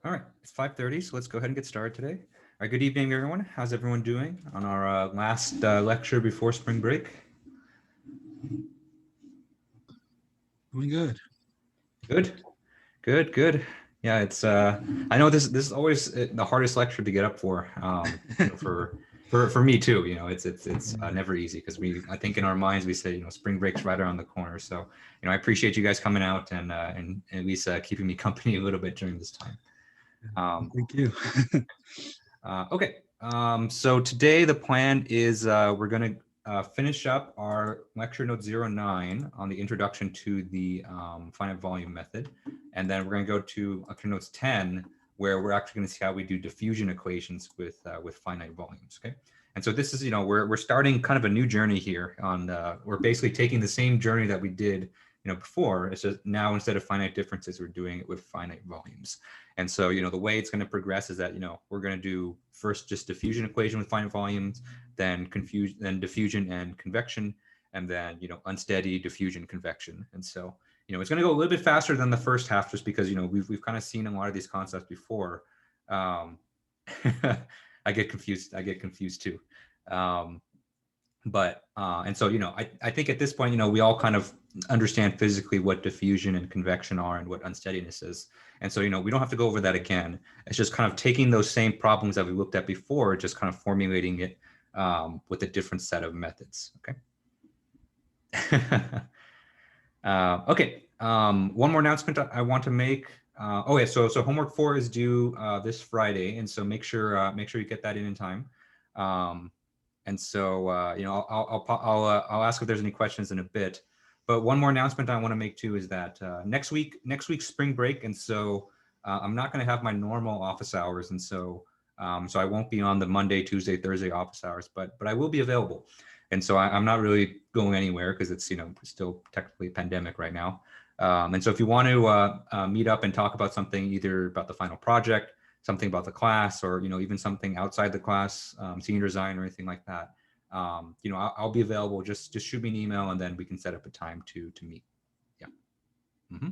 All right, it's 5:30, so let's go ahead and get started today. All right, good evening, everyone. How's everyone doing on our last lecture before spring break? Doing good. Good, good. Yeah, it's. I know this is always the hardest lecture to get up for. For me too. It's never easy because I think in our minds we say spring break's right around the corner. So I appreciate you guys coming out and at least keeping me company a little bit during this time. Thank you. Okay, so today the plan is we're going to finish up our lecture note 09 on the introduction to the finite volume method. And then we're going to go to lecture notes 10, where we're actually going to see how we do diffusion equations with finite volumes. Okay, and so this is, we're starting kind of a new journey here on, we're basically taking the same journey that we did before. It's just now instead of finite differences, we're doing it with finite volumes. And so, the way it's going to progress is that, we're going to do first just diffusion equation with finite volumes, then diffusion and convection, and then, unsteady diffusion convection. And so, it's going to go a little bit faster than the first half just because, we've kind of seen a lot of these concepts before. I get confused too. And so, I think at this point, we all kind of understand physically what diffusion and convection are and what unsteadiness is. And so, we don't have to go over that again. It's just kind of taking those same problems that we looked at before, just kind of formulating it with a different set of methods. Okay. Okay. One more announcement I want to make. Oh yeah, so homework 4 is due this Friday, and so make sure you get that in time. And so, I'll ask if there's any questions in a bit. But one more announcement I want to make too is that next week's spring break, and so I'm not going to have my normal office hours, and so I won't be on the Monday, Tuesday, Thursday office hours, but I will be available. And so I'm not really going anywhere because it's still technically a pandemic right now. And so if you want to meet up and talk about something, either about the final project, something about the class, or even something outside the class, senior design or anything like that, I'll be available. Just shoot me an email and then we can set up a time to meet. Yeah. Mm-hmm.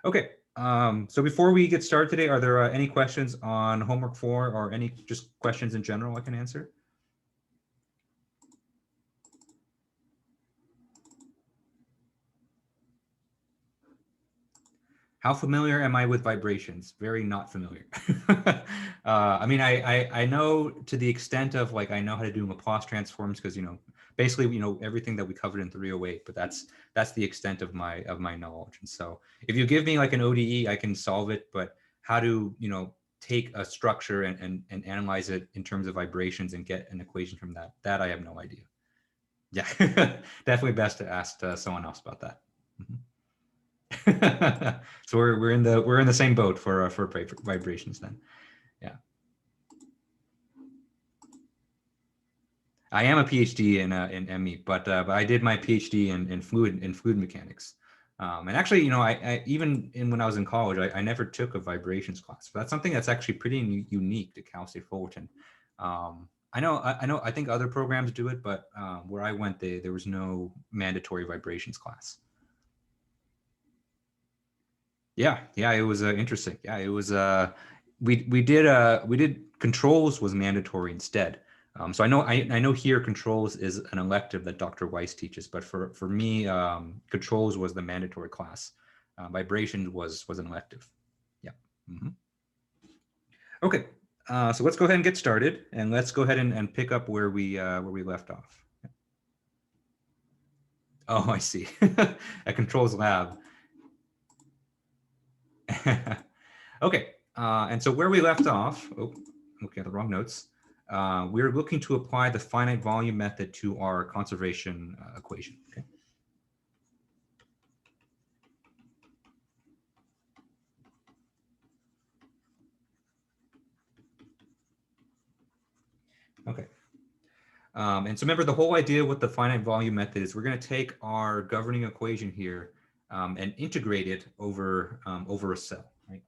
Okay. So before we get started today, are there any questions on homework 4 or any just questions in general I can answer? How familiar am I with vibrations? Very not familiar. I mean, I know to the extent of I know how to do Laplace transforms because basically everything that we covered in 308, but that's the extent of my knowledge. And so if you give me an ODE, I can solve it. But how to take a structure and analyze it in terms of vibrations and get an equation from that I have no idea. Yeah, definitely best to ask someone else about that. Mm-hmm. So we're in the same boat for vibrations then. Yeah. I am a PhD in ME, but I did my PhD in fluid mechanics. And actually, I even when I was in college, I never took a vibrations class. But that's something that's actually pretty unique to Cal State Fullerton. I think other programs do it, but where I went, there was no mandatory vibrations class. Yeah, it was interesting. Yeah, it was. We did controls was mandatory instead. So I know here controls is an elective that Dr. Weiss teaches, but for me, controls was the mandatory class. Vibration was an elective. Yeah. Mm-hmm. Okay. So let's go ahead and get started, and let's go ahead and pick up where we left off. Oh, I see. A controls lab. Okay, and so where we left off, looking at the wrong notes, we're looking to apply the finite volume method to our conservation equation. Okay. Okay. And so remember, the whole idea with the finite volume method is we're going to take our governing equation here and integrate it over a cell, right?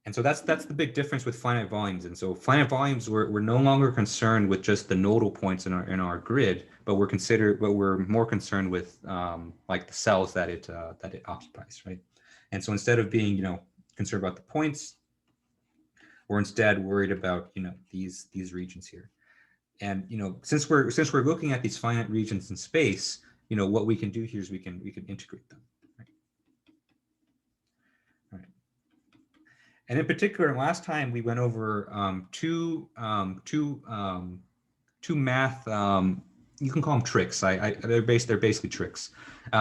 And so that's the big difference with finite volumes. And so finite volumes, we're no longer concerned with just the nodal points in our grid, but we're more concerned with like the cells that it occupies, right? And so instead of being concerned about the points, we're instead worried about these regions here. And since we're looking at these finite regions in space, what we can do here is we can integrate them. And in particular, last time we went over two math. You can call them tricks. They're basically tricks.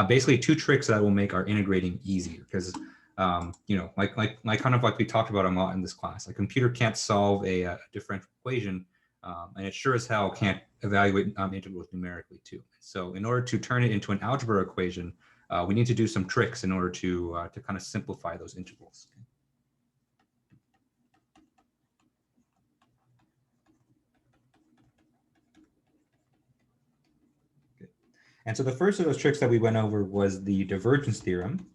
Basically, two tricks that will make our integrating easier. Because like kind of like we talked about a lot in this class, a computer can't solve a differential equation, and it sure as hell can't evaluate integrals numerically too. So in order to turn it into an algebra equation, we need to do some tricks in order to kind of simplify those integrals. And so the first of those tricks that we went over was the divergence theorem.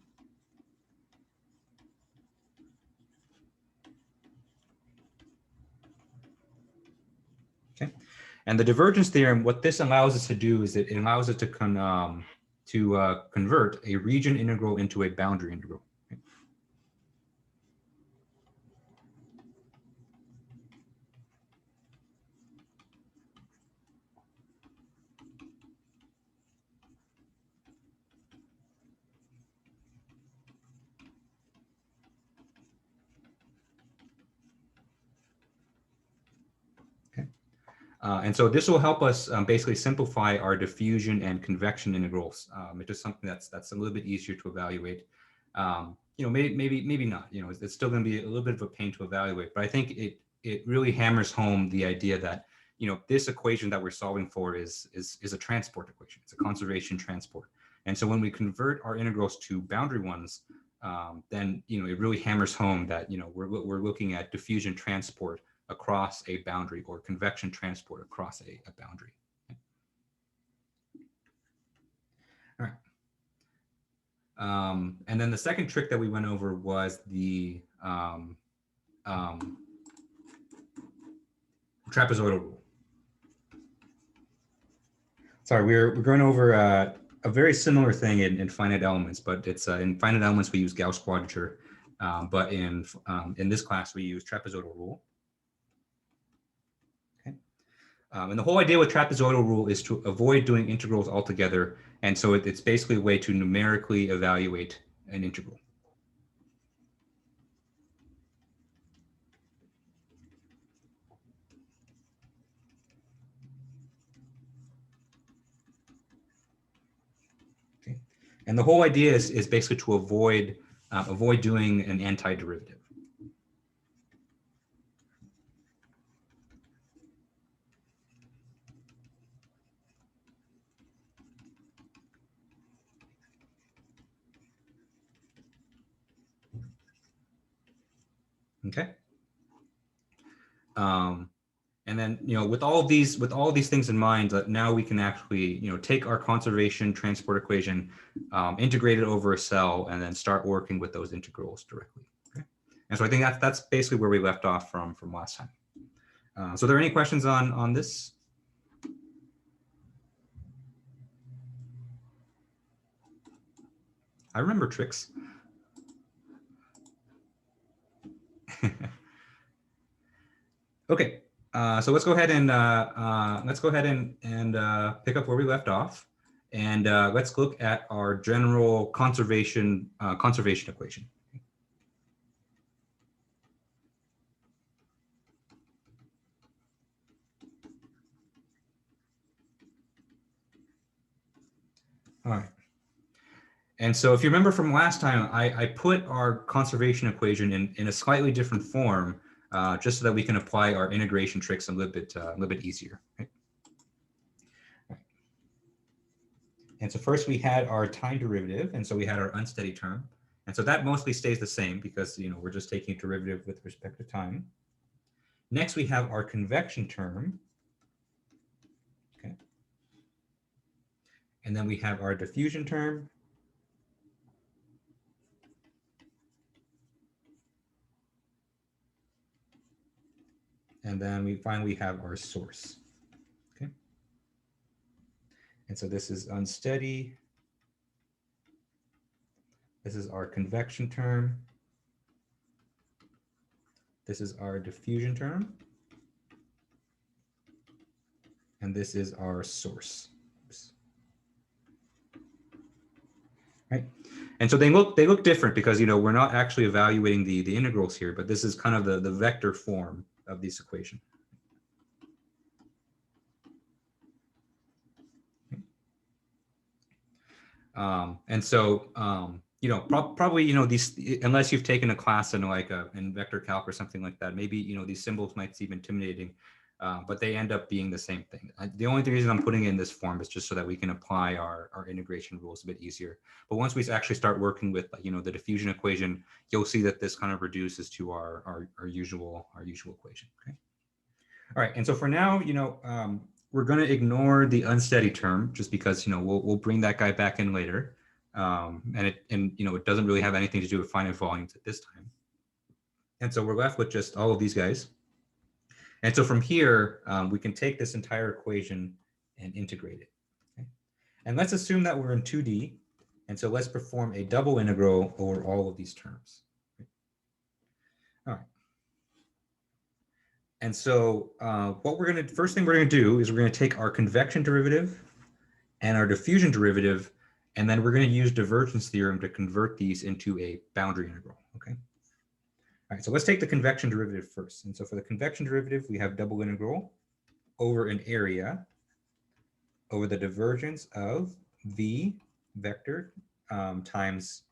Okay. And the divergence theorem, what this allows us to do is it allows us to convert a region integral into a boundary integral. And so this will help us basically simplify our diffusion and convection integrals into something that's a little bit easier to evaluate. Maybe not. It's still going to be a little bit of a pain to evaluate, but I think it really hammers home the idea that this equation that we're solving for is a transport equation. It's a conservation transport. And so when we convert our integrals to boundary ones, then it really hammers home that we're looking at diffusion transport across a boundary, or convection transport across a boundary. All right. And then the second trick that we went over was the trapezoidal rule. Sorry, we're going over a very similar thing in finite elements, but it's in finite elements we use Gauss quadrature, but in this class we use trapezoidal rule. And the whole idea with trapezoidal rule is to avoid doing integrals altogether. And so it's basically a way to numerically evaluate an integral. Okay. And the whole idea is basically to avoid doing an antiderivative. Okay. And then, with all of these things in mind, now we can actually, take our conservation transport equation, integrate it over a cell, and then start working with those integrals directly. Okay. And so I think that's basically where we left off from last time. So are there any questions on this? I remember tricks. Okay, so let's go ahead and pick up where we left off, and let's look at our general conservation equation. All right. And so if you remember from last time, I put our conservation equation in a slightly different form, just so that we can apply our integration tricks a little bit easier. Right? And so first we had our time derivative, and so we had our unsteady term. And so that mostly stays the same because we're just taking a derivative with respect to time. Next we have our convection term. Okay. And then we have our diffusion term. And then we finally have our source. Okay. And so this is unsteady. This is our convection term. This is our diffusion term. And this is our source. Oops. Right. And so they look different because, you know, we're not actually evaluating the integrals here, but this is kind of the vector form of this equation. And so, you know, probably, you know, these, unless you've taken a class in like in vector calc or something like that, maybe, you know, these symbols might seem intimidating, but they end up being the same thing. The only reason I'm putting it in this form is just so that we can apply our integration rules a bit easier. But once we actually start working with, you know, the diffusion equation, you'll see that this kind of reduces to our usual equation. Okay. All right. And so for now, you know, we're going to ignore the unsteady term just because, you know, we'll bring that guy back in later. And you know, it doesn't really have anything to do with finite volumes at this time. And so we're left with just all of these guys. And so from here, we can take this entire equation and integrate it. Okay? And let's assume that we're in 2D. And so let's perform a double integral over all of these terms. Okay? All right. And so first thing we're going to do is we're going to take our convection derivative and our diffusion derivative, and then we're going to use divergence theorem to convert these into a boundary integral. Okay. All right, so let's take the convection derivative first. And so for the convection derivative, we have double integral over an area over the divergence of v vector times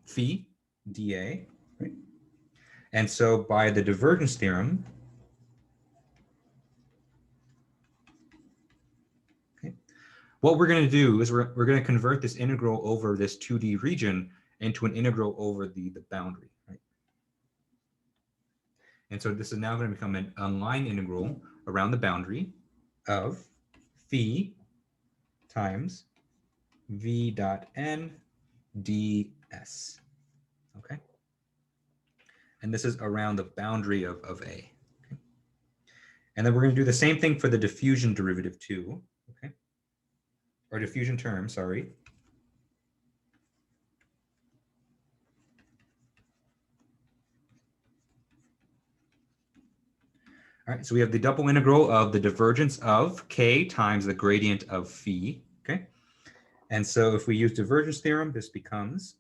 phi dA, right? And so by the divergence theorem, okay, what we're going to do is we're going to convert this integral over this 2D region into an integral over the boundary, right? And so this is now going to become a line integral around the boundary of phi times v dot n ds. Okay. And this is around the boundary of A. Okay. And then we're going to do the same thing for the diffusion derivative too. Okay. Or diffusion term, sorry. All right, so we have the double integral of the divergence of k times the gradient of phi. Okay. And so if we use divergence theorem, this becomes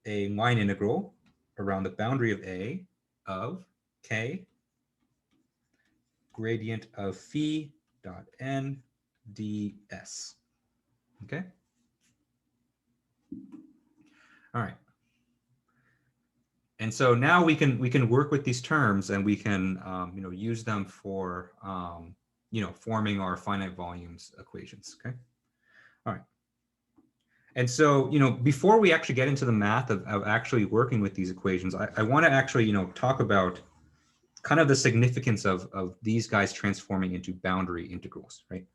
a line integral around the boundary of A of k gradient of phi dot n ds. Okay. All right. And so now we can work with these terms and we can you know, use them for you know, forming our finite volumes equations. Okay. All right. And so, you know, before we actually get into the math of actually working with these equations, I want to actually, you know, talk about kind of the significance of these guys transforming into boundary integrals, right?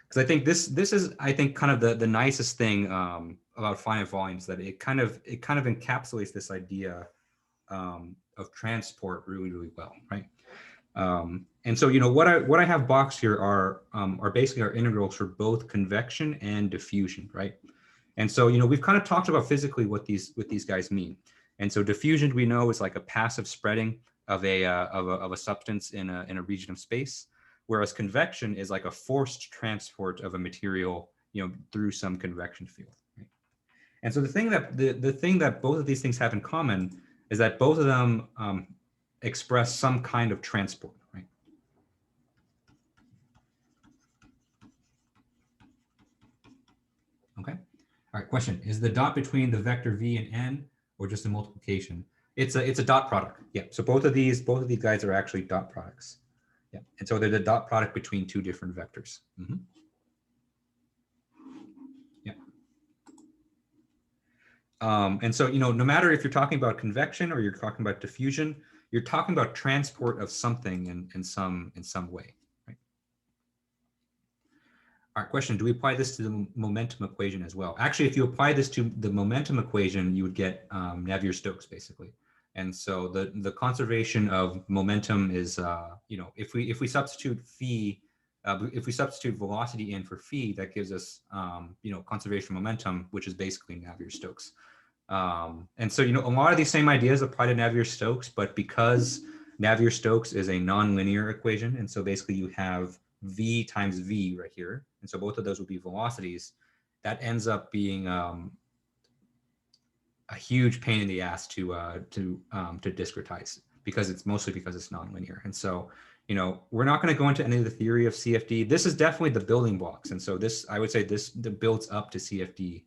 Because I think this is, I think, kind of the nicest thing about finite volumes, that it kind of encapsulates this idea of transport really well, right? And so, you know, what I have boxed here are basically our integrals for both convection and diffusion, right? And so, you know, we've kind of talked about physically what these guys mean. And so diffusion, we know, is like a passive spreading of a substance in a region of space, whereas convection is like a forced transport of a material, you know, through some convection field. Right? And so the thing that both of these things have in common is that both of them express some kind of transport, right? Okay. All right. Question: is the dot between the vector v and n, or just a multiplication? It's a dot product. Yeah. So both of these guys are actually dot products. Yeah. And so they're the dot product between two different vectors. Mm-hmm. Yeah. And so, no matter if you're talking about convection or you're talking about diffusion, you're talking about transport of something in some way, right? All right, question, do we apply this to the momentum equation as well? Actually, if you apply this to the momentum equation, you would get Navier-Stokes, basically. And so the conservation of momentum is, if we substitute phi, if we substitute velocity in for phi, that gives us, conservation momentum, which is basically Navier-Stokes. And so, a lot of these same ideas apply to Navier-Stokes, but because Navier-Stokes is a nonlinear equation, and so basically you have v times v right here, and so both of those would be velocities, that ends up being a huge pain in the ass to discretize, because it's nonlinear. And so, we're not going to go into any of the theory of CFD. This is definitely the building blocks, and so this, I would say, this builds up to CFD.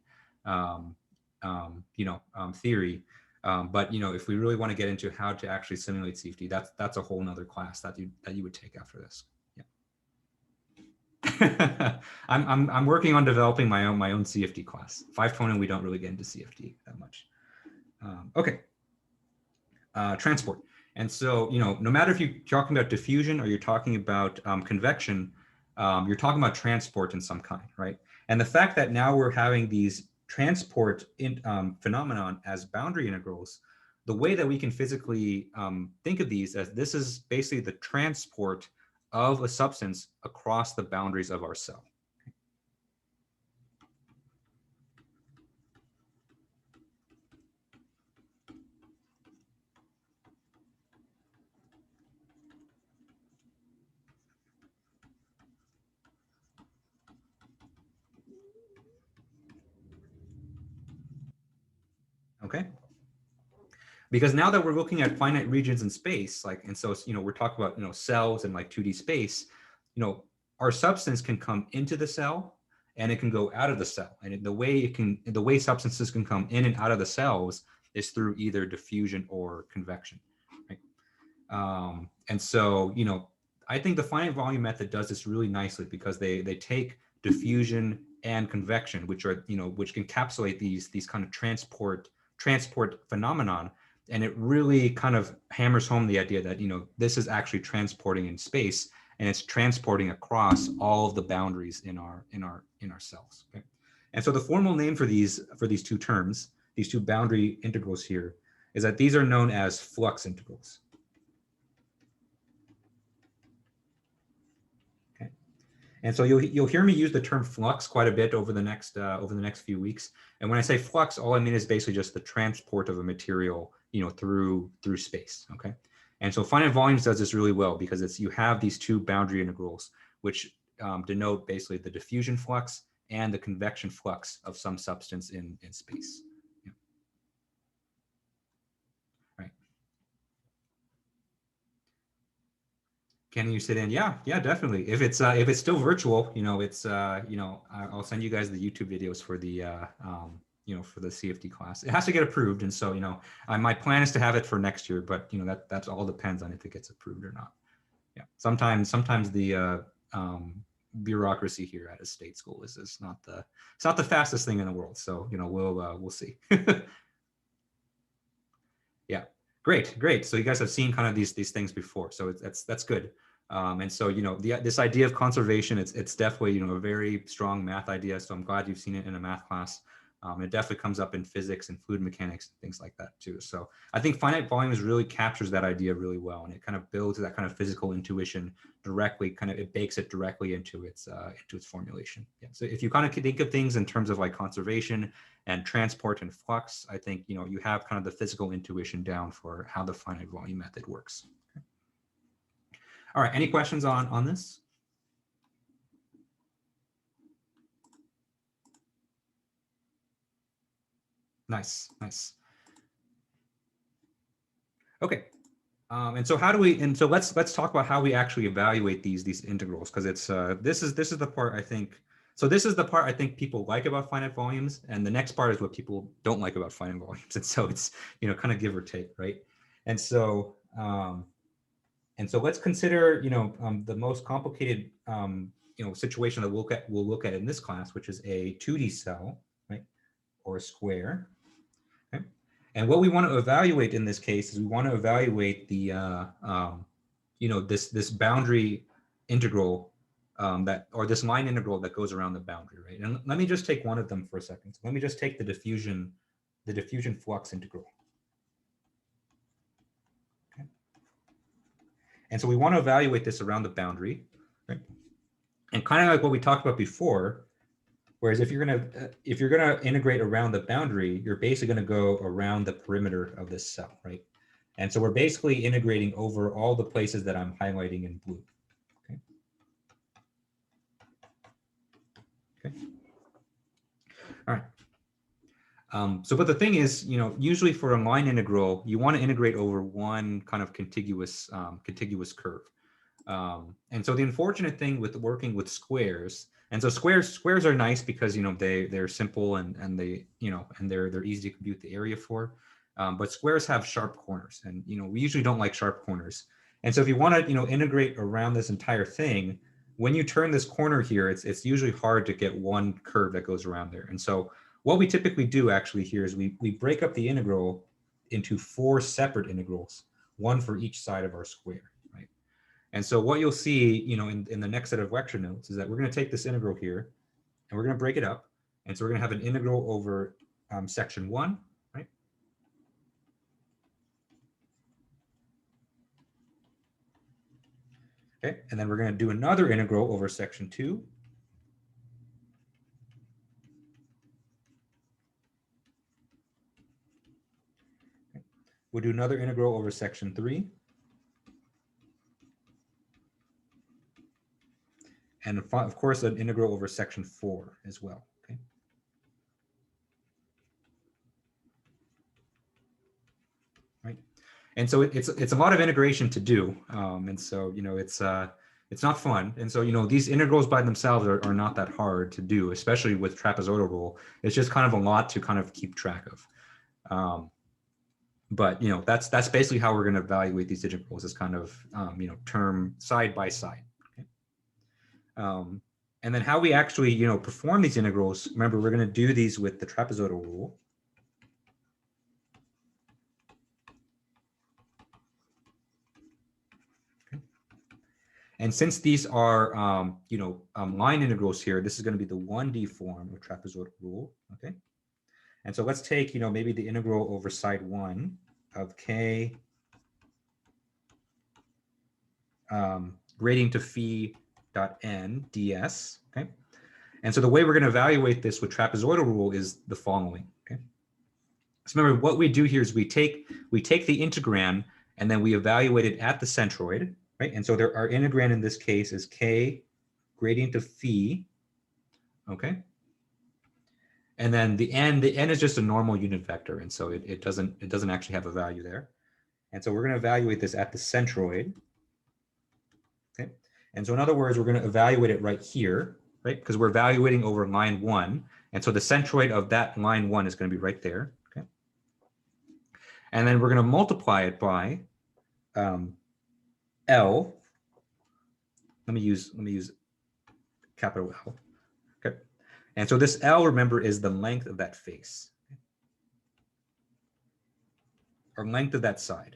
Theory. But if we really want to get into how to actually simulate CFD, that's a whole nother class that you would take after this. Yeah. I'm working on developing my own CFD class. 520, we don't really get into CFD that much. Okay. Transport. And so, no matter if you're talking about diffusion or you're talking about convection, you're talking about transport in some kind, right? And the fact that now we're having these transport phenomenon as boundary integrals, the way that we can physically think of these as this is basically the transport of a substance across the boundaries of our cell. Okay. Because now that we're looking at finite regions in space, and so, we're talking about, cells and like 2D space, our substance can come into the cell and it can go out of the cell. And the way substances can come in and out of the cells is through either diffusion or convection, right? And so, I think the finite volume method does this really nicely, because they take diffusion and convection, which can encapsulate these kind of transport phenomenon. And it really kind of hammers home the idea that, this is actually transporting in space, and it's transporting across all of the boundaries in our cells. Okay? And so the formal name for these two terms, these two boundary integrals here, is that these are known as flux integrals. Okay. And so you'll hear me use the term flux quite a bit over the next few weeks. And when I say flux, all I mean is basically just the transport of a material, through space. Okay. And so finite volumes does this really well, because you have these two boundary integrals, which denote basically the diffusion flux and the convection flux of some substance in space. Yeah. Right. Can you sit in? Yeah, definitely. If it's still virtual, I'll send you guys the YouTube videos for the for the CFD class. It has to get approved, and so my plan is to have it for next year, but that's all depends on if it gets approved or not. Yeah, sometimes the bureaucracy here at a state school is not the fastest thing in the world. So we'll see. Yeah, great. So you guys have seen kind of these things before, so that's good. And so this idea of conservation, it's definitely a very strong math idea. So I'm glad you've seen it in a math class. It definitely comes up in physics and fluid mechanics and things like that too. So I think finite volumes really captures that idea really well, and it kind of builds that kind of physical intuition directly. It bakes it directly into its formulation. Yeah. So if you kind of think of things in terms of like conservation and transport and flux, I think you have kind of the physical intuition down for how the finite volume method works. Okay. All right. Any questions on this? Nice. Okay. And so let's talk about how we actually evaluate these integrals, because it's this is the part I think. So this is the part I think people like about finite volumes, and the next part is what people don't like about finite volumes. And so it's kind of give or take, right? And so let's consider the most complicated situation that we'll look at in this class, which is a 2D cell, right, or a square. And what we want to evaluate in this case is we want to evaluate the, this boundary integral or this line integral that goes around the boundary, right? And let me just take one of them for a second. So let me just take the diffusion flux integral. Okay. And so we want to evaluate this around the boundary, right? And kind of like what we talked about before, whereas if you're gonna integrate around the boundary, you're basically gonna go around the perimeter of this cell, right? And so we're basically integrating over all the places that I'm highlighting in blue. Okay. Okay. All right. But the thing is, usually for a line integral, you want to integrate over one kind of contiguous curve. And so the unfortunate thing with working with squares, and so squares are nice because they're simple and they and they're easy to compute the area for. But squares have sharp corners, and we usually don't like sharp corners. And so if you want to integrate around this entire thing, when you turn this corner here, it's usually hard to get one curve that goes around there. And so what we typically do actually here is we break up the integral into 4 separate integrals, one for each side of our square, right? And so what you'll see, in the next set of lecture notes is that we're going to take this integral here and we're going to break it up. And so we're going to have an integral over section 1, right? Okay, and then we're going to do another integral over section 2. Okay. We'll do another integral over section 3. And of course, an integral over section 4 as well. Okay. Right. And so it's a lot of integration to do, and so it's not fun. And so these integrals by themselves are not that hard to do, especially with trapezoidal rule. It's just kind of a lot to kind of keep track of. But that's basically how we're going to evaluate these integrals, is kind of term side by side. Okay. And then how we actually perform these integrals. Remember, we're going to do these with the trapezoidal rule. And since these are, line integrals here, this is going to be the 1D form of trapezoidal rule, okay? And so let's take, maybe the integral over side 1 of k gradient to phi dot n ds, okay? And so the way we're going to evaluate this with trapezoidal rule is the following, okay? So remember, what we do here is we take the integrand and then we evaluate it at the centroid, right? And so our integrand in this case is k gradient of phi, okay? And then the n is just a normal unit vector, and so it doesn't actually have a value there. And so we're going to evaluate this at the centroid, okay? And so in other words, we're going to evaluate it right here, right? Because we're evaluating over line 1, and so the centroid of that line 1 is going to be right there, okay? And then we're going to multiply it by L. Let me use capital L. Okay. And so this L, remember, is the length of that face, or length of that side.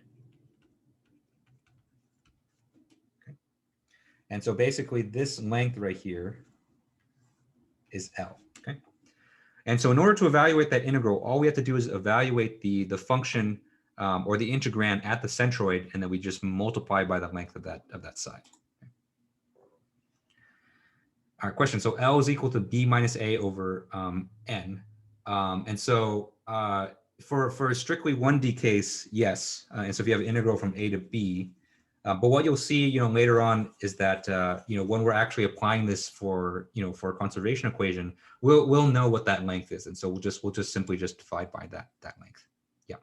Okay. And so basically this length right here is L. Okay. And so in order to evaluate that integral, all we have to do is evaluate the function or the integrand at the centroid, and then we just multiply by the length of that side. All right, question. So L is equal to B minus A over N. And so for a strictly 1D case, yes. And so if you have an integral from A to B, but what you'll see, later on is that, when we're actually applying this for a conservation equation, we'll know what that length is. And so we'll just simply divide by that length. Yeah.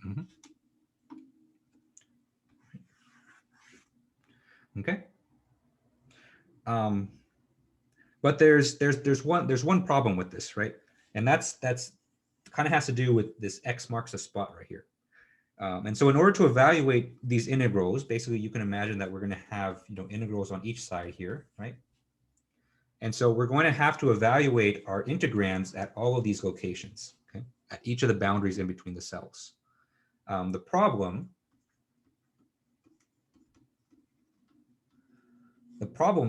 Mm-hmm. Okay. But there's one problem with this, right? And that's kind of has to do with this X marks a spot right here. And so in order to evaluate these integrals, basically you can imagine that we're going to have integrals on each side here, right? And so we're going to have to evaluate our integrands at all of these locations, okay? At each of the boundaries in between the cells. The problem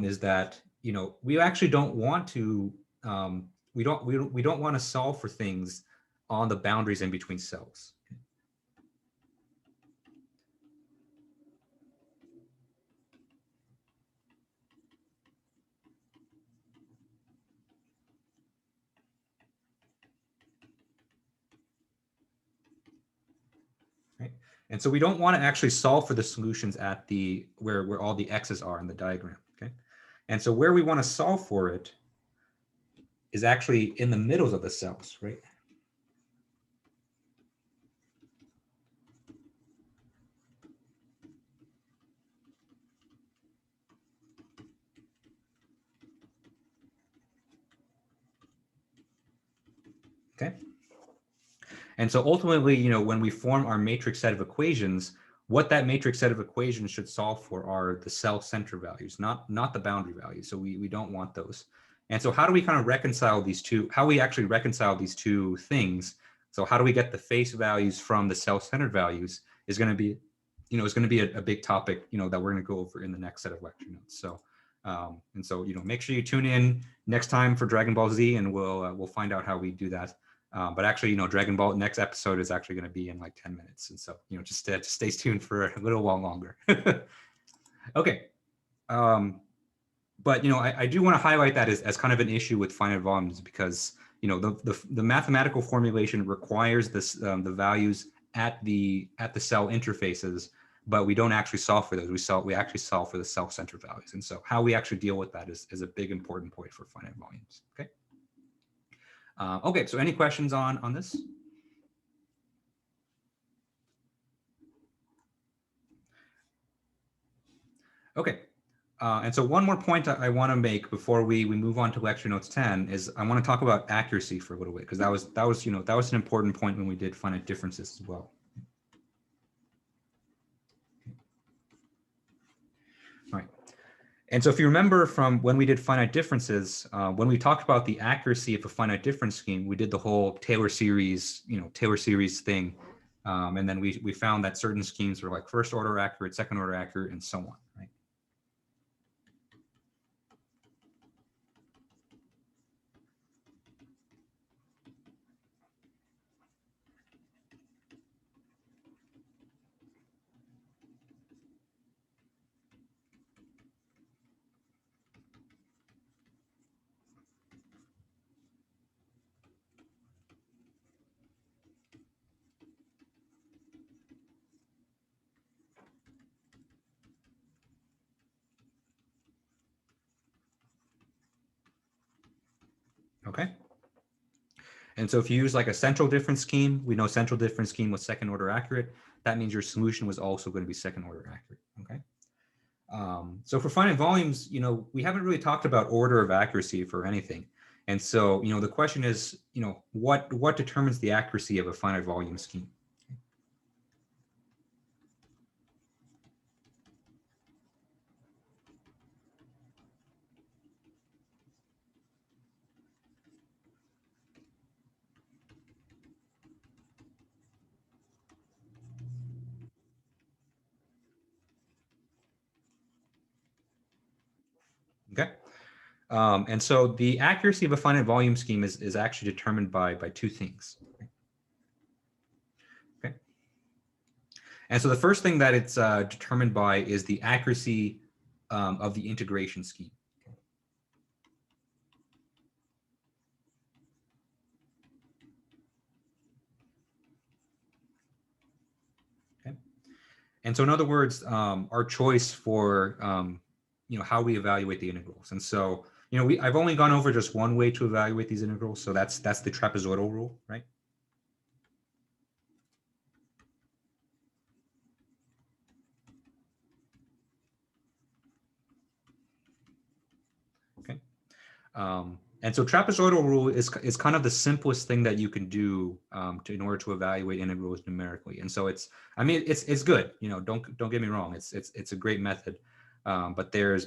is that, you know, we actually don't want to we don't want to solve for things on the boundaries in between cells. Right? And so we don't want to actually solve for the solutions at the where all the x's are in the diagram. Okay, and so where we want to solve for it is actually in the middles of the cells, right? Okay. And so ultimately, you know, when we form our matrix set of equations, what that matrix set of equations should solve for are the cell center values, not the boundary values. So we don't want those. And so how do we kind of reconcile these two, how we actually reconcile these two things? So how do we get the face values from the cell centered values is going to be, you know, is going to be a big topic, you know, that we're going to go over in the next set of lecture notes. So, and so, you know, make sure you tune in next time for Dragon Ball Z, and we'll find out how we do that. But actually, you know, Dragon Ball next episode is actually going to be in like 10 minutes. And so, you know, just stay tuned for a little while longer. Okay. But, you know, I do want to highlight that as kind of an issue with finite volumes because, you know, the mathematical formulation requires this, the values at the cell interfaces, but we don't actually solve for those. We actually solve for the cell-centered values. And so how we actually deal with that is a big important point for finite volumes. Okay. Okay, so any questions on this? Okay, and so one more point I want to make before we move on to lecture notes 10 is I want to talk about accuracy for a little bit because that was you know, that was an important point when we did finite differences as well. All right. And so if you remember from when we did finite differences, when we talked about the accuracy of a finite difference scheme, we did the whole Taylor series, you know, Taylor series thing. And then we found that certain schemes were like first order accurate, second order accurate, and so on, right? Okay. And so if you use like a central difference scheme, we know central difference scheme was second order accurate. That means your solution was also going to be second order accurate. Okay. So for finite volumes, you know, we haven't really talked about order of accuracy for anything. And so, you know, the question is, you know, what determines the accuracy of a finite volume scheme? Okay. And so the accuracy of a finite volume scheme is actually determined by two things. Okay. And so the first thing that it's determined by is the accuracy of the integration scheme. Okay. And so in other words, our choice for you know, how we evaluate the integrals. And so, you know, I've only gone over just one way to evaluate these integrals. So that's the trapezoidal rule, right? Okay. And so trapezoidal rule is kind of the simplest thing that you can do in order to evaluate integrals numerically. And so it's, I mean, it's good. You know, don't get me wrong. It's a great method. But there's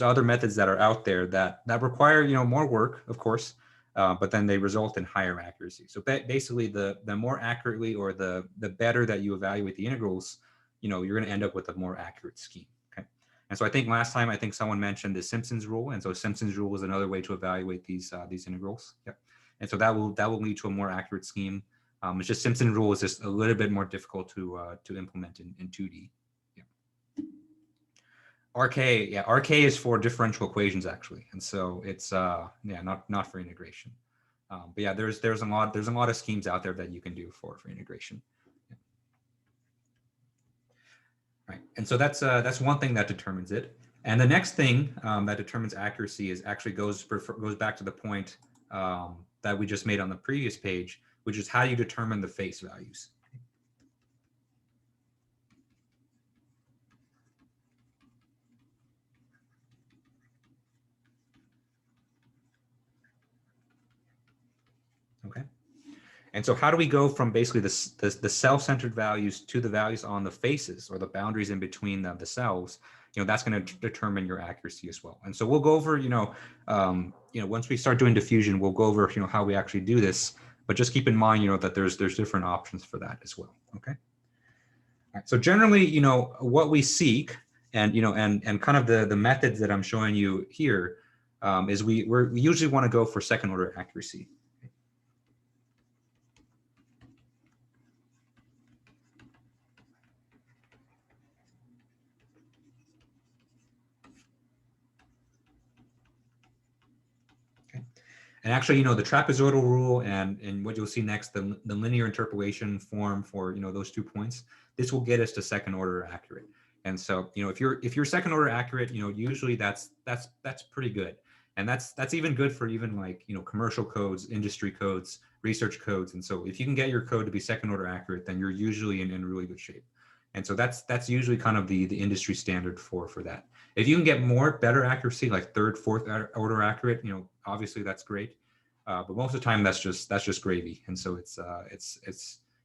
other methods that are out there that require, you know, more work, of course. but then they result in higher accuracy. So basically, the more accurately or the better that you evaluate the integrals, you're going to end up with a more accurate scheme. Okay. And so I think last time someone mentioned the Simpsons Rule, and so Simpsons Rule is another way to evaluate these integrals. Yep. And so that will lead to a more accurate scheme. It's just Simpsons Rule is just a little bit more difficult to implement in 2D. RK is for differential equations actually, and so it's not for integration. But yeah, there's a lot of schemes out there that you can do for integration. Yeah. Right, and so that's one thing that determines it. And the next thing that determines accuracy is actually goes back to the point that we just made on the previous page, which is how you determine the face values. Okay. And so how do we go from basically the self-centered values to the values on the faces or the boundaries in between the cells? That's going to determine your accuracy as well. And so we'll go over, once we start doing diffusion, we'll go over, how we actually do this. But just keep in mind, that there's different options for that as well. Okay. All right. So generally, what we seek, and and kind of the methods that I'm showing you here, is we usually want to go for second order accuracy. And actually, the trapezoidal rule and what you'll see next, the linear interpolation form for those 2 points, this will get us to second order accurate. And so if you're second order accurate, usually that's pretty good, and that's even good for even like commercial codes, industry codes, research codes. And so if you can get your code to be second order accurate, then you're usually in really good shape. And so that's usually kind of the industry standard for that. If you can get better accuracy, like third, fourth order accurate, obviously that's great. But most of the time that's just gravy. And so it's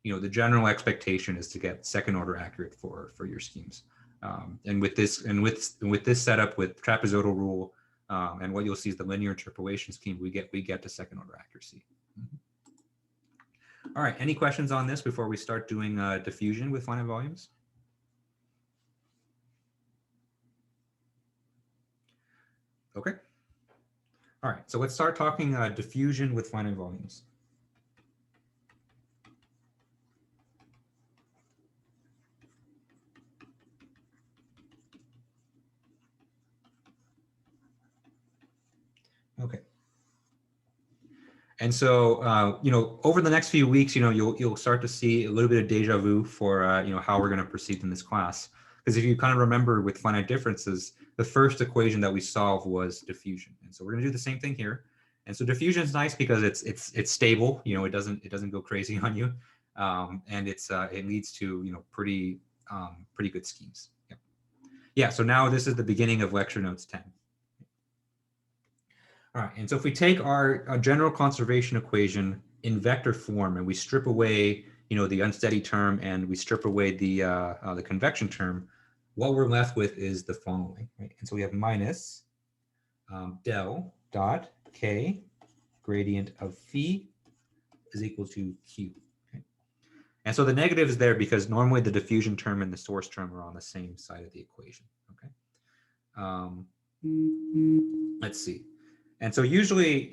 the general expectation is to get second order accurate for your schemes. And with this setup with trapezoidal rule, and what you'll see is the linear interpolation scheme, we get to second order accuracy. All right, any questions on this before we start doing diffusion with finite volumes? Okay. All right, so let's start talking diffusion with finite volumes. Okay. And so, over the next few weeks, you'll start to see a little bit of deja vu for, how we're going to proceed in this class. Because if you kind of remember with finite differences, the first equation that we solved was diffusion. And so we're going to do the same thing here. And so diffusion is nice because it's stable. It doesn't go crazy on you, and it leads to pretty good schemes. Yeah. So now this is the beginning of lecture notes 10. All right, and so if we take our general conservation equation in vector form and we strip away, the unsteady term and we strip away the convection term, what we're left with is the following, right? And so we have minus del dot k gradient of phi is equal to q. Okay? And so the negative is there because normally the diffusion term and the source term are on the same side of the equation. Okay. Let's see. And so usually,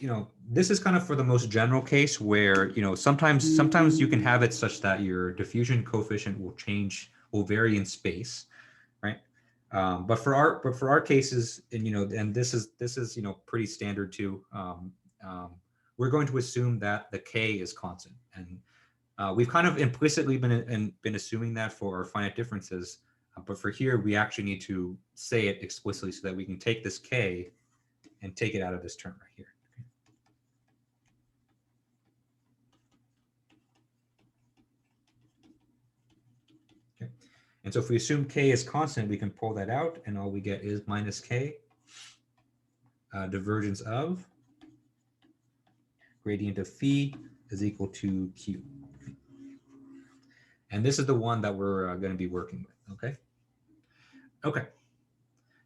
this is kind of for the most general case where, sometimes you can have it such that your diffusion coefficient will vary in space, right? But for our cases, and this is pretty standard too. We're going to assume that the k is constant, and we've kind of implicitly been assuming that for our finite differences. But for here, we actually need to say it explicitly so that we can take this k and take it out of this term right here. Okay. And so if we assume k is constant, we can pull that out, and all we get is minus k, divergence of gradient of phi is equal to q. And this is the one that we're going to be working with, okay? Okay.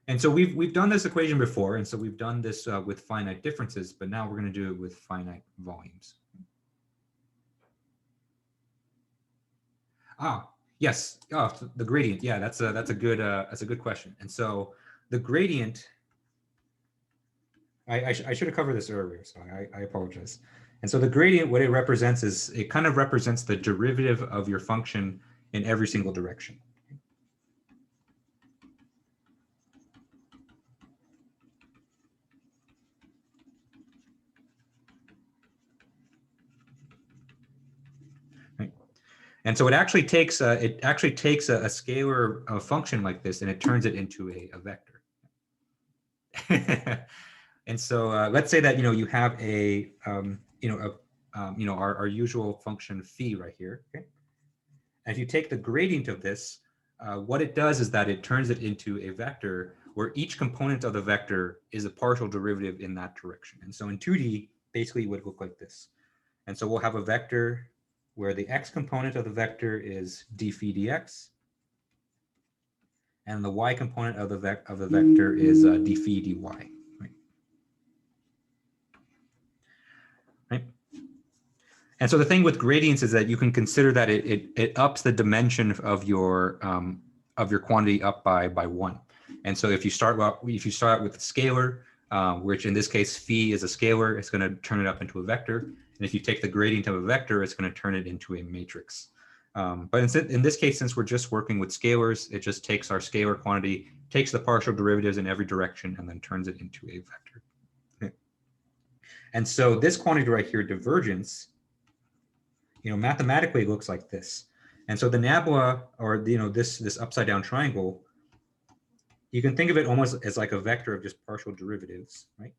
And so we've done this equation before, and so we've done this with finite differences, but now we're going to do it with finite volumes. Ah, yes. Oh, the gradient. Yeah, that's a good question. And so the gradient, I should have covered this earlier, so I apologize. And so the gradient, what it represents is it kind of represents the derivative of your function in every single direction. Right? And so it actually takes a scalar function like this, and it turns it into a vector. And so let's say that you have a our usual function phi right here. Okay, and if you take the gradient of this, what it does is that it turns it into a vector where each component of the vector is a partial derivative in that direction. And so in 2D, basically it would look like this. And so we'll have a vector where the x component of the vector is d phi dx, and the y component of the vector is d phi dy. Right? And so the thing with gradients is that you can consider that it ups the dimension of your quantity up by 1. And so if you start with a scalar, which in this case phi is a scalar, it's going to turn it up into a vector. And if you take the gradient of a vector, it's going to turn it into a matrix. But in this case, since we're just working with scalars, it just takes our scalar quantity, takes the partial derivatives in every direction, and then turns it into a vector. Okay. And so this quantity right here, divergence, mathematically it looks like this. And so the nabla, or this upside down triangle, you can think of it almost as like a vector of just partial derivatives, right?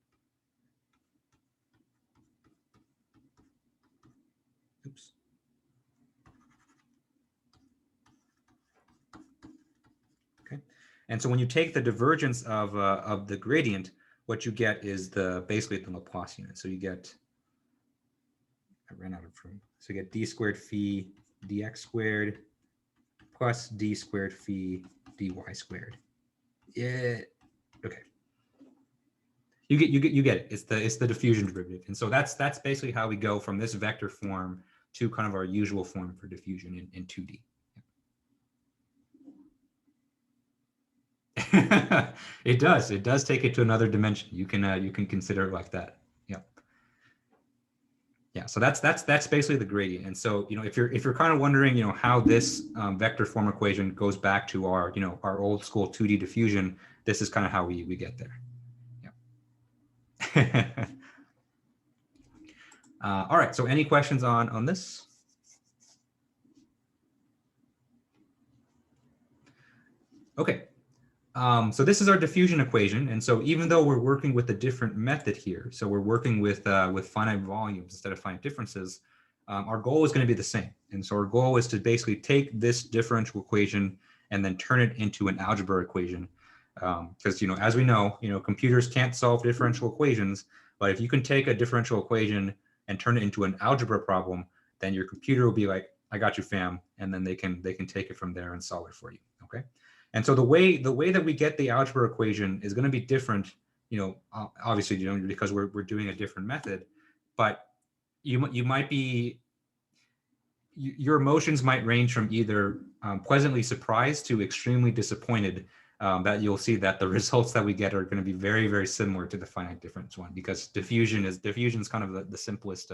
Oops. Okay. And so when you take the divergence of the gradient, what you get is basically the Laplacian. So you get, I ran out of room. So you get d squared phi dx squared plus d squared phi dy squared. Yeah. Okay. You get it. It's the diffusion derivative. And so that's basically how we go from this vector form to kind of our usual form for diffusion in 2D. It does take it to another dimension. You can consider it like that. Yeah, so that's basically the gradient. And so if you're kind of wondering how this vector form equation goes back to our our old school 2D diffusion, this is kind of how we get there. Yeah. All right, so any questions on this? Okay, so this is our diffusion equation. And so even though we're working with a different method here, so we're working with finite volumes instead of finite differences, our goal is going to be the same. And so our goal is to basically take this differential equation and then turn it into an algebra equation. Because as we know, computers can't solve differential equations, but if you can take a differential equation and turn it into an algebra problem, then your computer will be like, I got you, fam, and then they can take it from there and solve it for you. Okay. And so the way that we get the algebra equation is going to be different, obviously, because we're doing a different method, but you might be, your emotions might range from either pleasantly surprised to extremely disappointed that you'll see that the results that we get are going to be very, very similar to the finite difference one, because diffusion is kind of the simplest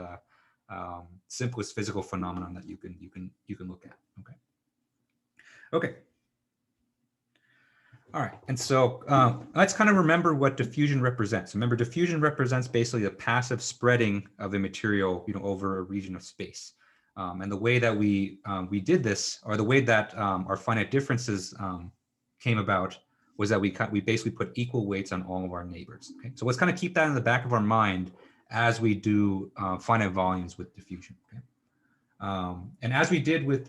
simplest physical phenomenon that you can look at. Okay. All right, and so let's kind of remember what diffusion represents. Remember, diffusion represents basically the passive spreading of a material, over a region of space. And the way that we did this, or the way that our finite differences came about, was that we basically put equal weights on all of our neighbors. Okay, so let's kind of keep that in the back of our mind as we do finite volumes with diffusion. Okay, and as we did with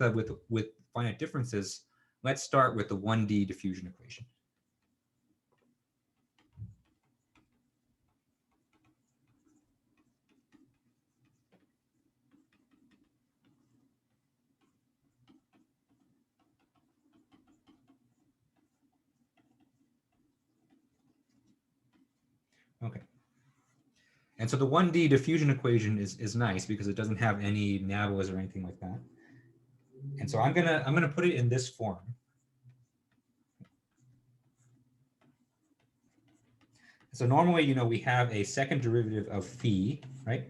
finite differences, let's start with the 1D diffusion equation. Okay. And so the 1D diffusion equation is nice because it doesn't have any nablas or anything like that. And so I'm gonna put it in this form. So normally, we have a second derivative of phi, right?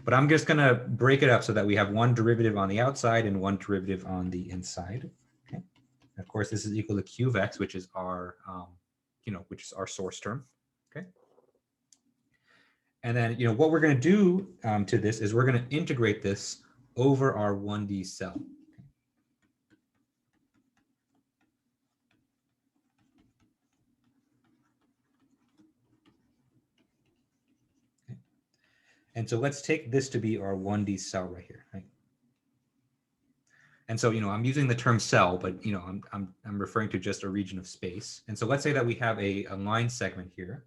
But I'm just gonna break it up so that we have one derivative on the outside and one derivative on the inside. Okay. And of course, this is equal to q of x, which is our, which is our source term. Okay. And then, what we're going to do to this is we're going to integrate this over our 1D cell. Okay. And so let's take this to be our 1D cell right here. Right? And so, I'm using the term cell, but, I'm referring to just a region of space. And so let's say that we have a line segment here,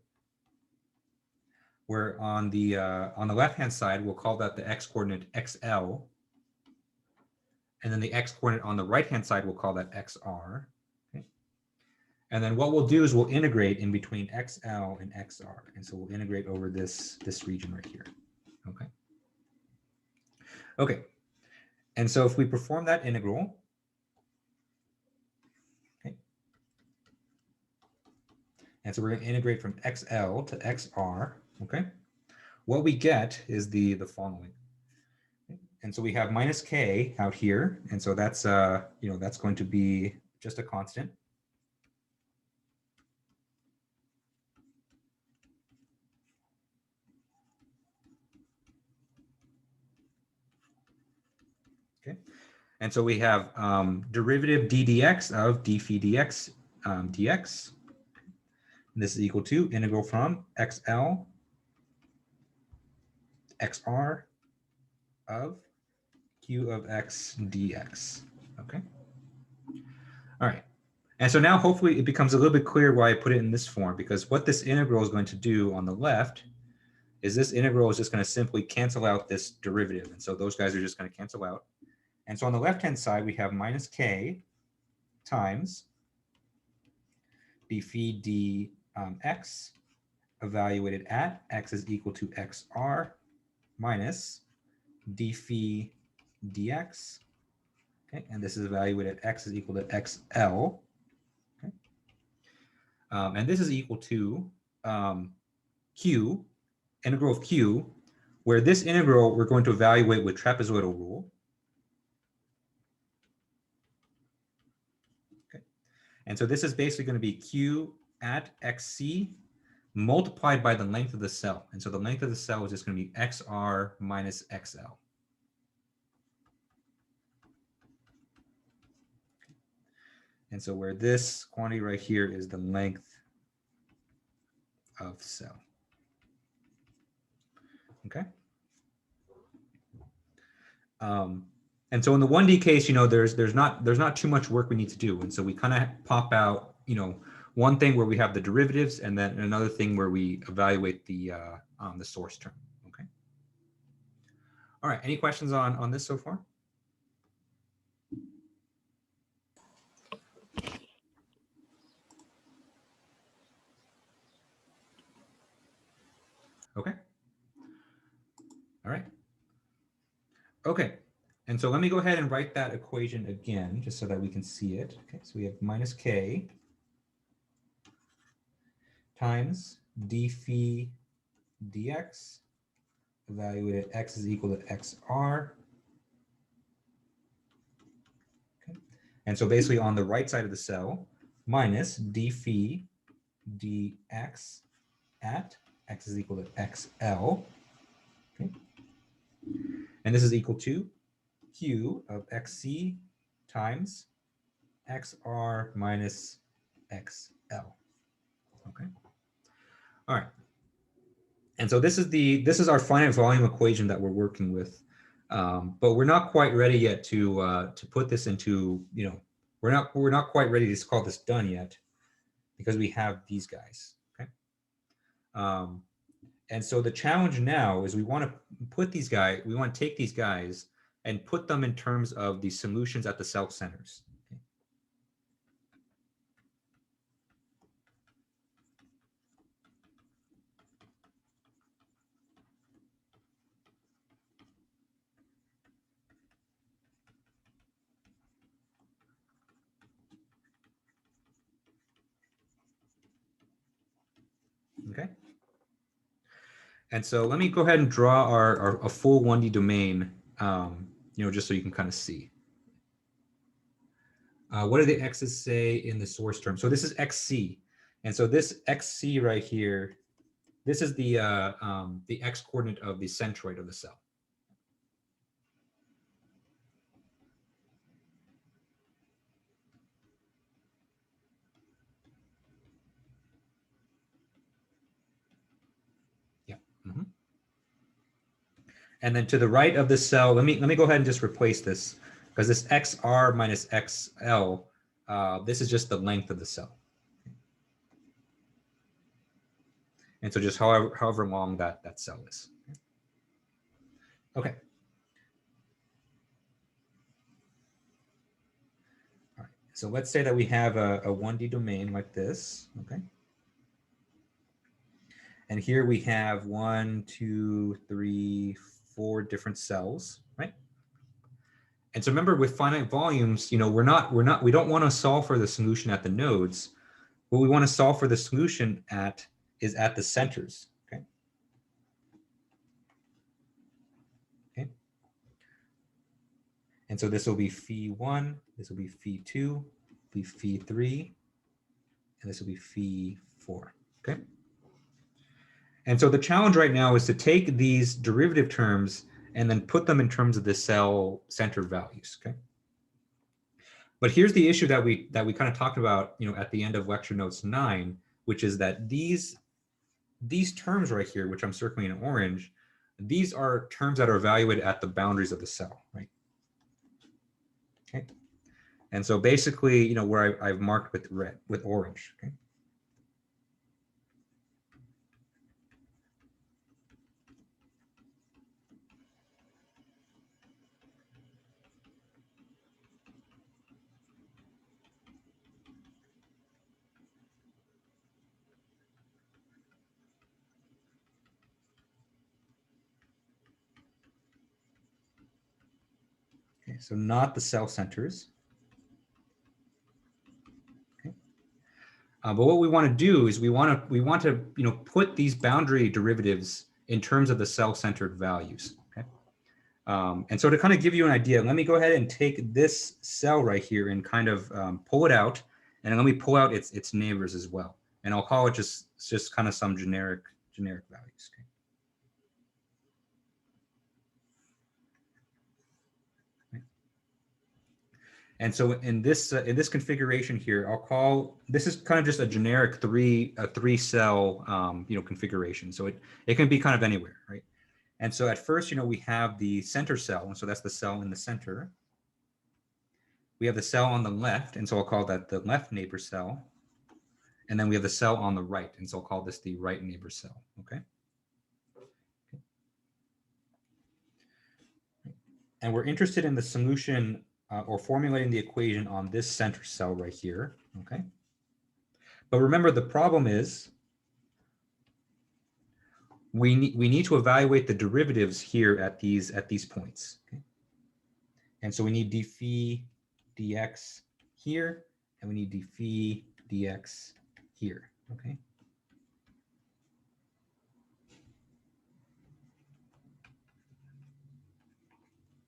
where on the left-hand side, we'll call that the x-coordinate xl. And then the x-coordinate on the right-hand side, we'll call that xr. Okay. And then what we'll do is we'll integrate in between xl and xr. And so we'll integrate over this region right here. Okay. Okay. And so if we perform that integral, okay, and so we're going to integrate from xl to xr, okay, what we get is the following. And so we have minus k out here, and so that's that's going to be just a constant. Okay, and so we have derivative d dx of d phi dx dx. And this is equal to integral from xl xr of q of x dx. Okay. All right. And so now hopefully it becomes a little bit clear why I put it in this form, because what this integral is going to do on the left is this integral is just going to simply cancel out this derivative. And so those guys are just going to cancel out. And so on the left-hand side, we have minus k times d phi dx evaluated at x is equal to xr minus d phi dx. Okay, and this is evaluated at x is equal to xl. Okay. And this is equal to q, integral of q, where this integral we're going to evaluate with trapezoidal rule. Okay. And so this is basically going to be q at xc multiplied by the length of the cell. And so the length of the cell is just going to be xr minus xl. And so where this quantity right here is the length of cell. Okay. And so in the 1D case, there's not too much work we need to do. And so we kind of pop out, one thing where we have the derivatives, and then another thing where we evaluate the source term. Okay. All right. Any questions on this so far? Okay. All right. Okay. And so let me go ahead and write that equation again, just so that we can see it. Okay. So we have minus k times d phi dx evaluated at x is equal to xr. Okay. And so basically on the right side of the cell, minus d phi dx at x is equal to xl. Okay. And this is equal to q of xc times xr minus xl. Okay. All right. And so this is our finite volume equation that we're working with, but we're not quite ready yet to put this into, we're not quite ready to call this done yet, because we have these guys. Okay. And so the challenge now is we want to take these guys and put them in terms of the solutions at the cell centers. Okay. And so let me go ahead and draw a full 1D domain, just so you can kind of see. What do the x's say in the source term? So this is xc. And so this xc right here, this is the x coordinate of the centroid of the cell. Yeah. Mm-hmm. And then to the right of this cell, let me go ahead and just replace this, because this xr minus xl, this is just the length of the cell. And so just however long that cell is. Okay. All right. So let's say that we have a 1D domain like this. Okay. And here we have 1, 2, 3, 4 different cells, right? And so remember, with finite volumes, we don't want to solve for the solution at the nodes. What we want to solve for the solution is at the centers. Okay. Okay. And so this will be phi1, this will be phi2, be phi3, and this will be phi4. Okay. And so the challenge right now is to take these derivative terms and then put them in terms of the cell center values. Okay. But here's the issue that we kind of talked about, at the end of lecture notes 9, which is that these terms right here, which I'm circling in orange, these are terms that are evaluated at the boundaries of the cell, right? Okay. And so basically, where I've marked with orange. Okay. Okay, so not the cell centers. Okay. But what we want to do is we want to put these boundary derivatives in terms of the cell-centered values. Okay. And so to kind of give you an idea, let me go ahead and take this cell right here and kind of pull it out, and let me pull out its neighbors as well. And I'll call it just kind of some generic values. Okay. And so in this configuration here, I'll call this is kind of just a generic three cell configuration. So it can be kind of anywhere, right? And so at first, we have the center cell, and so that's the cell in the center. We have the cell on the left, and so I'll call that the left neighbor cell. And then we have the cell on the right, and so I'll call this the right neighbor cell. Okay. And we're interested in the solution or formulating the equation on this center cell right here. Okay. But remember, the problem is we need to evaluate the derivatives here at these points. Okay? And so we need d phi dx here, and we need d phi dx here. Okay.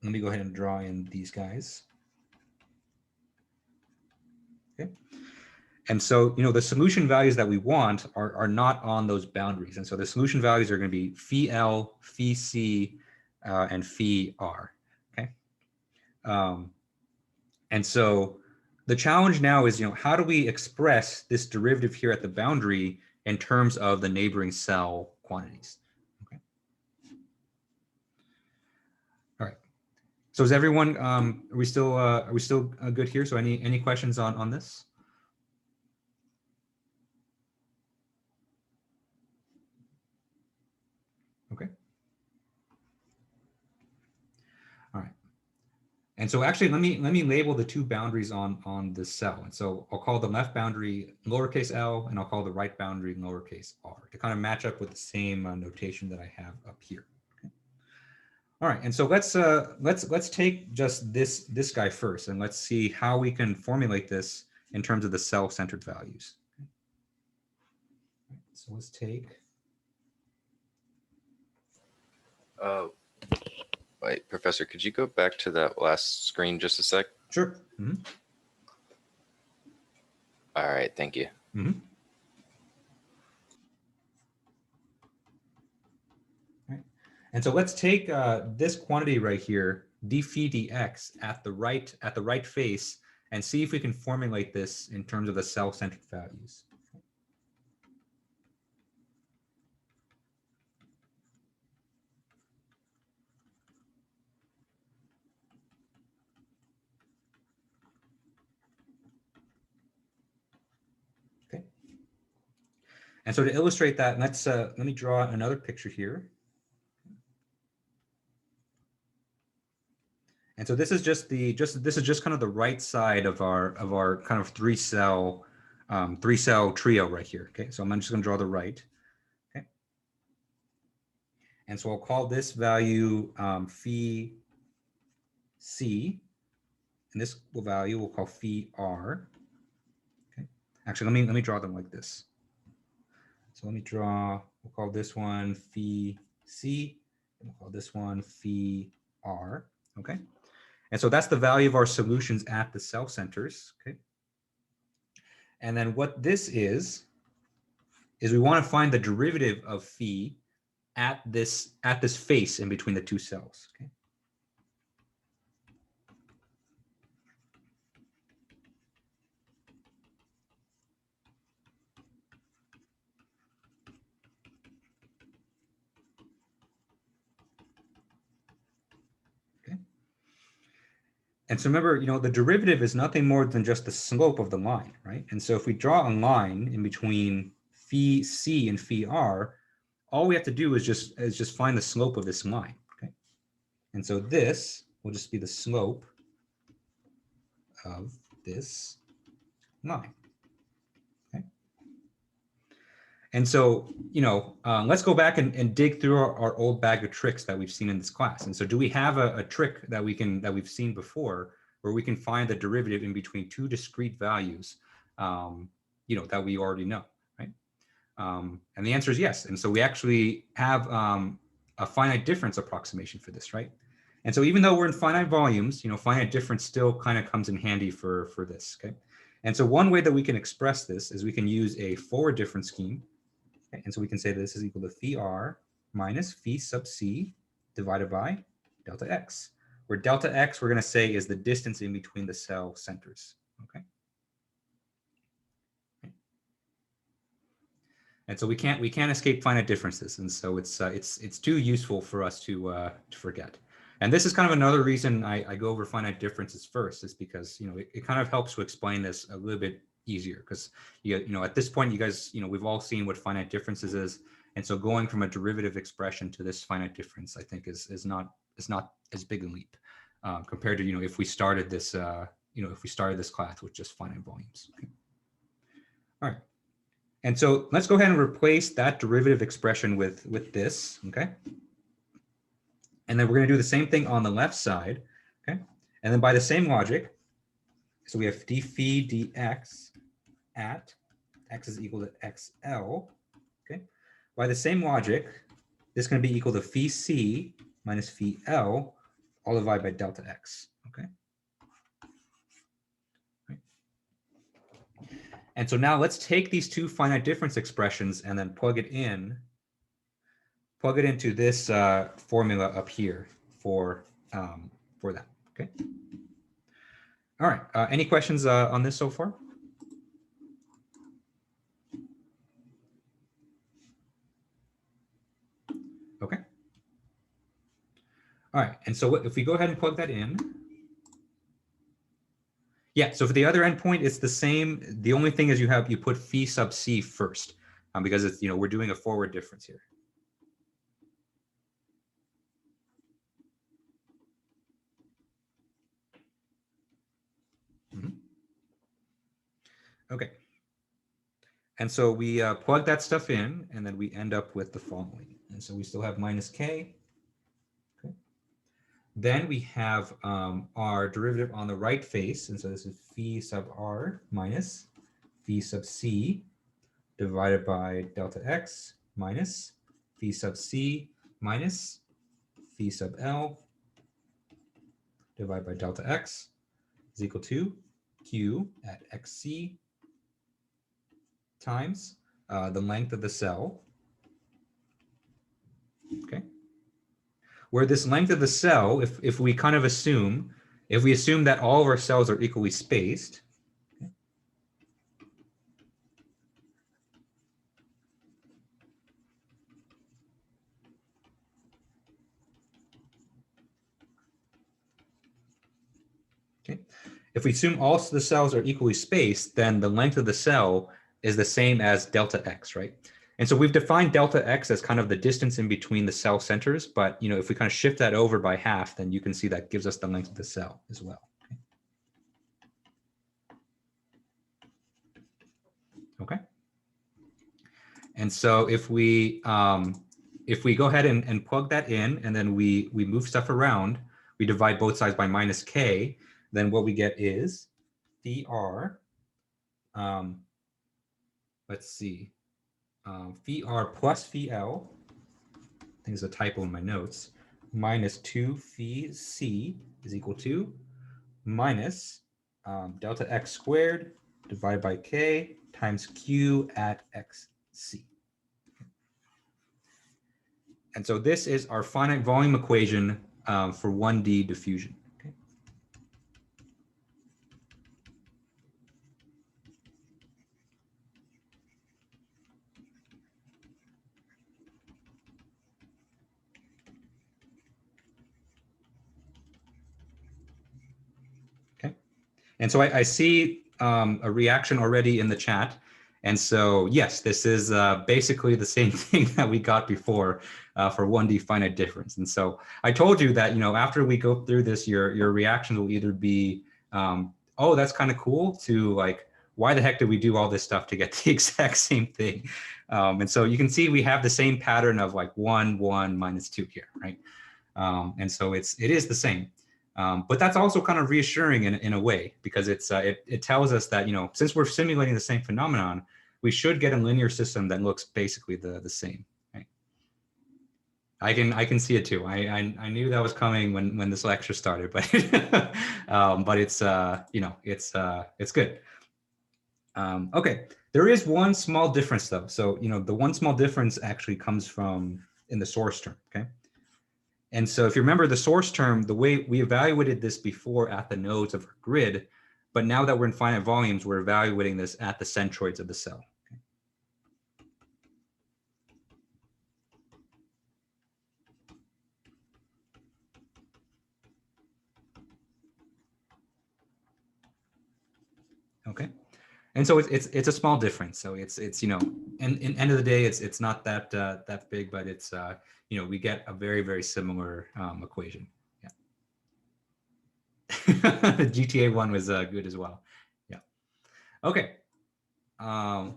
Let me go ahead and draw in these guys. Okay. And so, the solution values that we want are not on those boundaries. And so the solution values are going to be phi L, phi C, and phi R. Okay. And so the challenge now is, how do we express this derivative here at the boundary in terms of the neighboring cell quantities? Okay. All right. So is everyone, are we still good here? So any questions on this? Okay. All right. And so actually, let me label the two boundaries on this cell. And so I'll call the left boundary lowercase l, and I'll call the right boundary lowercase r to kind of match up with the same notation that I have up here. Okay. All right. And so let's take just this guy first, and let's see how we can formulate this in terms of the cell-centered values. Okay. So let's take Wait, Professor, could you go back to that last screen just a sec? Sure. Mm-hmm. All right, thank you. Mm-hmm. Right. And so let's take this quantity right here, d phi dx, at the right face, and see if we can formulate this in terms of the cell-centered values. Okay. And so to illustrate that, let me draw another picture here. And so this is just kind of the right side of our kind of three cell trio right here. Okay, so I'm just going to draw the right. Okay, and so I'll call this value phi c, and this value we'll call phi r. Okay, actually let me draw them like this. So let me draw. We'll call this one phi c, and we'll call this one phi r. Okay. And so that's the value of our solutions at the cell centers, okay? And then what this is we want to find the derivative of phi at this face in between the two cells, okay? And so remember, the derivative is nothing more than just the slope of the line, right? And so if we draw a line in between phi c and phi r, all we have to do is just find the slope of this line, okay? And so this will just be the slope of this line. Okay. And so, let's go back and dig through our old bag of tricks that we've seen in this class. And so do we have a trick that we've seen before where we can find the derivative in between two discrete values, that we already know, right? And the answer is yes. And so we actually have a finite difference approximation for this, right? And so even though we're in finite volumes, finite difference still kind of comes in handy for this, okay? And so one way that we can express this is we can use a forward difference scheme. Okay, and so we can say that this is equal to phi r minus phi sub c divided by delta x, where delta x we're going to say is the distance in between the cell centers. Okay. And so we can't escape finite differences, and so it's too useful for us to forget. And this is kind of another reason I go over finite differences first, is because it kind of helps to explain this a little bit easier, because at this point you guys we've all seen what finite differences is, and so going from a derivative expression to this finite difference I think is not as big a leap compared to if we started this class with just finite volumes. Okay. All right, and so let's go ahead and replace that derivative expression with this, okay? And then we're going to do the same thing on the left side, okay? And then by the same logic, so we have d phi dx at x is equal to xl, okay? By the same logic, this is going to be equal to phi c minus phi l all divided by delta x, okay? Right. And so now let's take these two finite difference expressions and then plug it into this formula up here for that, okay? All right, any questions on this so far? Okay. All right, and so if we go ahead and plug that in, yeah, so for the other endpoint, it's the same. The only thing is you put phi sub c first, because it's, we're doing a forward difference here. Mm-hmm. Okay. And so we plug that stuff in, and then we end up with the following. And so we still have minus k. Okay. Then we have our derivative on the right face. And so this is phi sub r minus phi sub c divided by delta x minus phi sub c minus phi sub L divided by delta x is equal to Q at xc times the length of the cell. Okay. Where this length of the cell, if we kind of assume, if we assume that all of our cells are equally spaced, okay, if we assume all the cells are equally spaced, then the length of the cell is the same as delta x, right? And so we've defined delta x as kind of the distance in between the cell centers, but if we kind of shift that over by half, then you can see that gives us the length of the cell as well. Okay. And so if we go ahead and plug that in, and then we move stuff around, we divide both sides by minus k, then what we get is phi r. Let's see, phi r plus phi l. I think there's a typo in my notes. Minus 2 phi c is equal to minus delta x squared divided by k times q at xc. And so this is our finite volume equation for 1D diffusion. Okay. Okay. And so I see a reaction already in the chat. And so, yes, this is basically the same thing that we got before for 1D finite difference. And so I told you that, after we go through this, your reactions will either be, oh, that's kind of cool, to like, why the heck did we do all this stuff to get the exact same thing? And so you can see we have the same pattern of like 1, 1, minus 2 here, right? And so it is the same. But that's also kind of reassuring in a way, because it tells us that, since we're simulating the same phenomenon, we should get a linear system that looks basically the same. Right? I can see it too. I knew that was coming when this lecture started, but but it's it's good. Okay, there is one small difference though. So the one small difference actually comes from in the source term. Okay. And so if you remember the source term, the way we evaluated this before at the nodes of our grid, but now that we're in finite volumes, we're evaluating this at the centroids of the cell. Okay. And so it's a small difference. So it's in end of the day, it's not that that big, but it's we get a very, very similar equation. Yeah. The GTA one was good as well. Yeah. Okay. All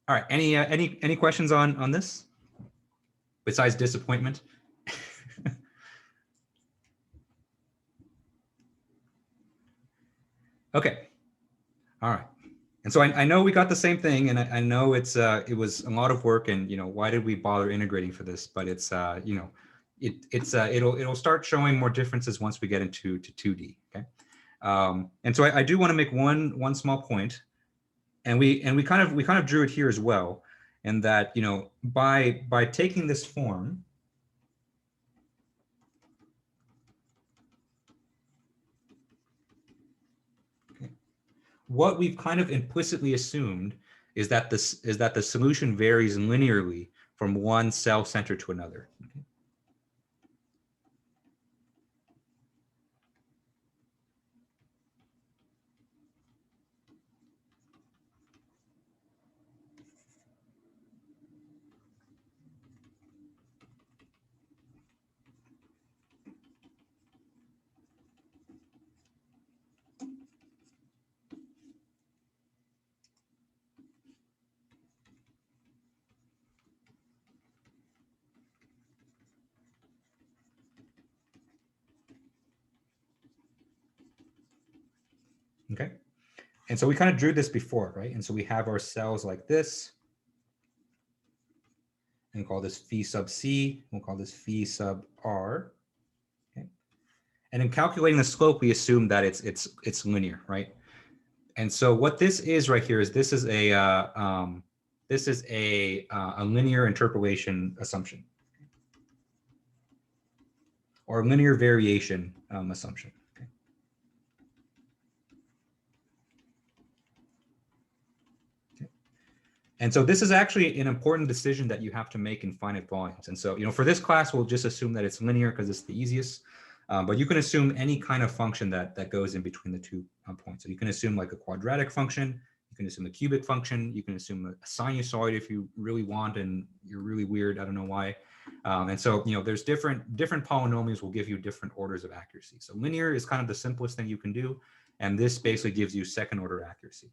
right. Any questions on this besides disappointment? Okay. All right. And so I know we got the same thing, and I know it was a lot of work, and why did we bother integrating for this? But it's it'll start showing more differences once we get into 2D. Okay. And so I do want to make one small point, and we kind of drew it here as well, and that by taking this form, what we've kind of implicitly assumed is that the solution varies linearly from one cell center to another. Okay. And so we kind of drew this before, right? And so we have our cells like this, and call this phi sub c. We'll call this phi sub r. And in calculating the slope, we assume that it's linear, right? And so what this is right here is this is a linear interpolation assumption, or linear variation assumption. Okay. Okay. And so this is actually an important decision that you have to make in finite volumes. And so, for this class, we'll just assume that it's linear because it's the easiest. But you can assume any kind of function that goes in between the 2 points. So you can assume like a quadratic function, you can assume a cubic function, you can assume a sinusoid if you really want and you're really weird, I don't know why. And so, there's different polynomials will give you different orders of accuracy. So linear is kind of the simplest thing you can do. And this basically gives you second order accuracy.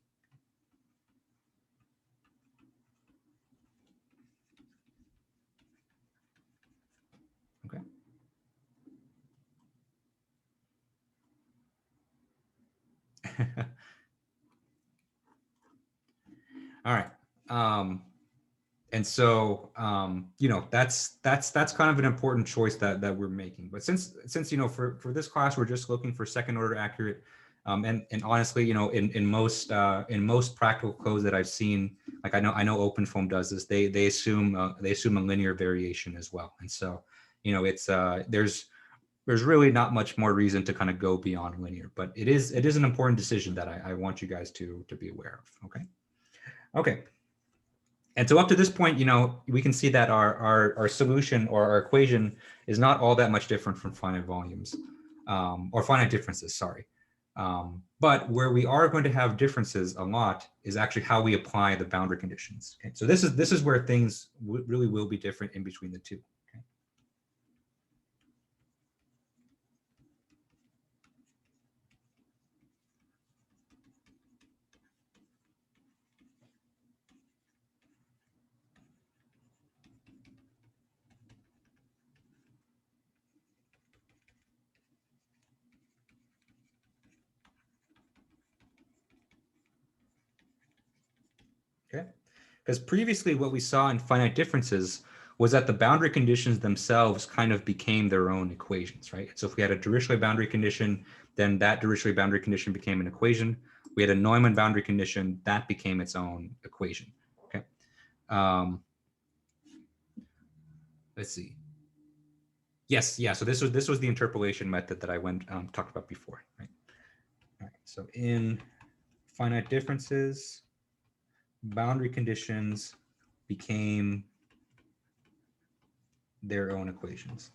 Okay. All right. And so, that's kind of an important choice that we're making. But since for this class, we're just looking for second order accurate. And honestly, in most practical codes that I've seen, like I know OpenFOAM does this, they assume a linear variation as well. And so, it's there's really not much more reason to kind of go beyond linear, but it is an important decision that I want you guys to be aware of. Okay. Okay. And so up to this point, we can see that our solution or our equation is not all that much different from finite volumes, or finite differences, sorry. But where we are going to have differences a lot is actually how we apply the boundary conditions. Okay? So this is where things really will be different in between the two. Okay, because previously what we saw in finite differences was that the boundary conditions themselves kind of became their own equations, right? So if we had a Dirichlet boundary condition, then that Dirichlet boundary condition became an equation. We had a Neumann boundary condition, that became its own equation. Okay. Let's see. Yes, yeah. So this was the interpolation method that I talked about before, right? All right. So in finite differences, boundary conditions became their own equations.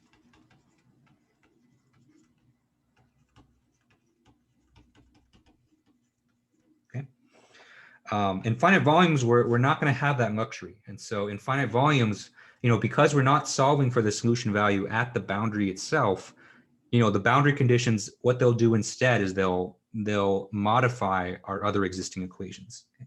Okay. In finite volumes, we're not going to have that luxury. And so in finite volumes, because we're not solving for the solution value at the boundary itself, the boundary conditions, what they'll do instead is they'll modify our other existing equations. Okay.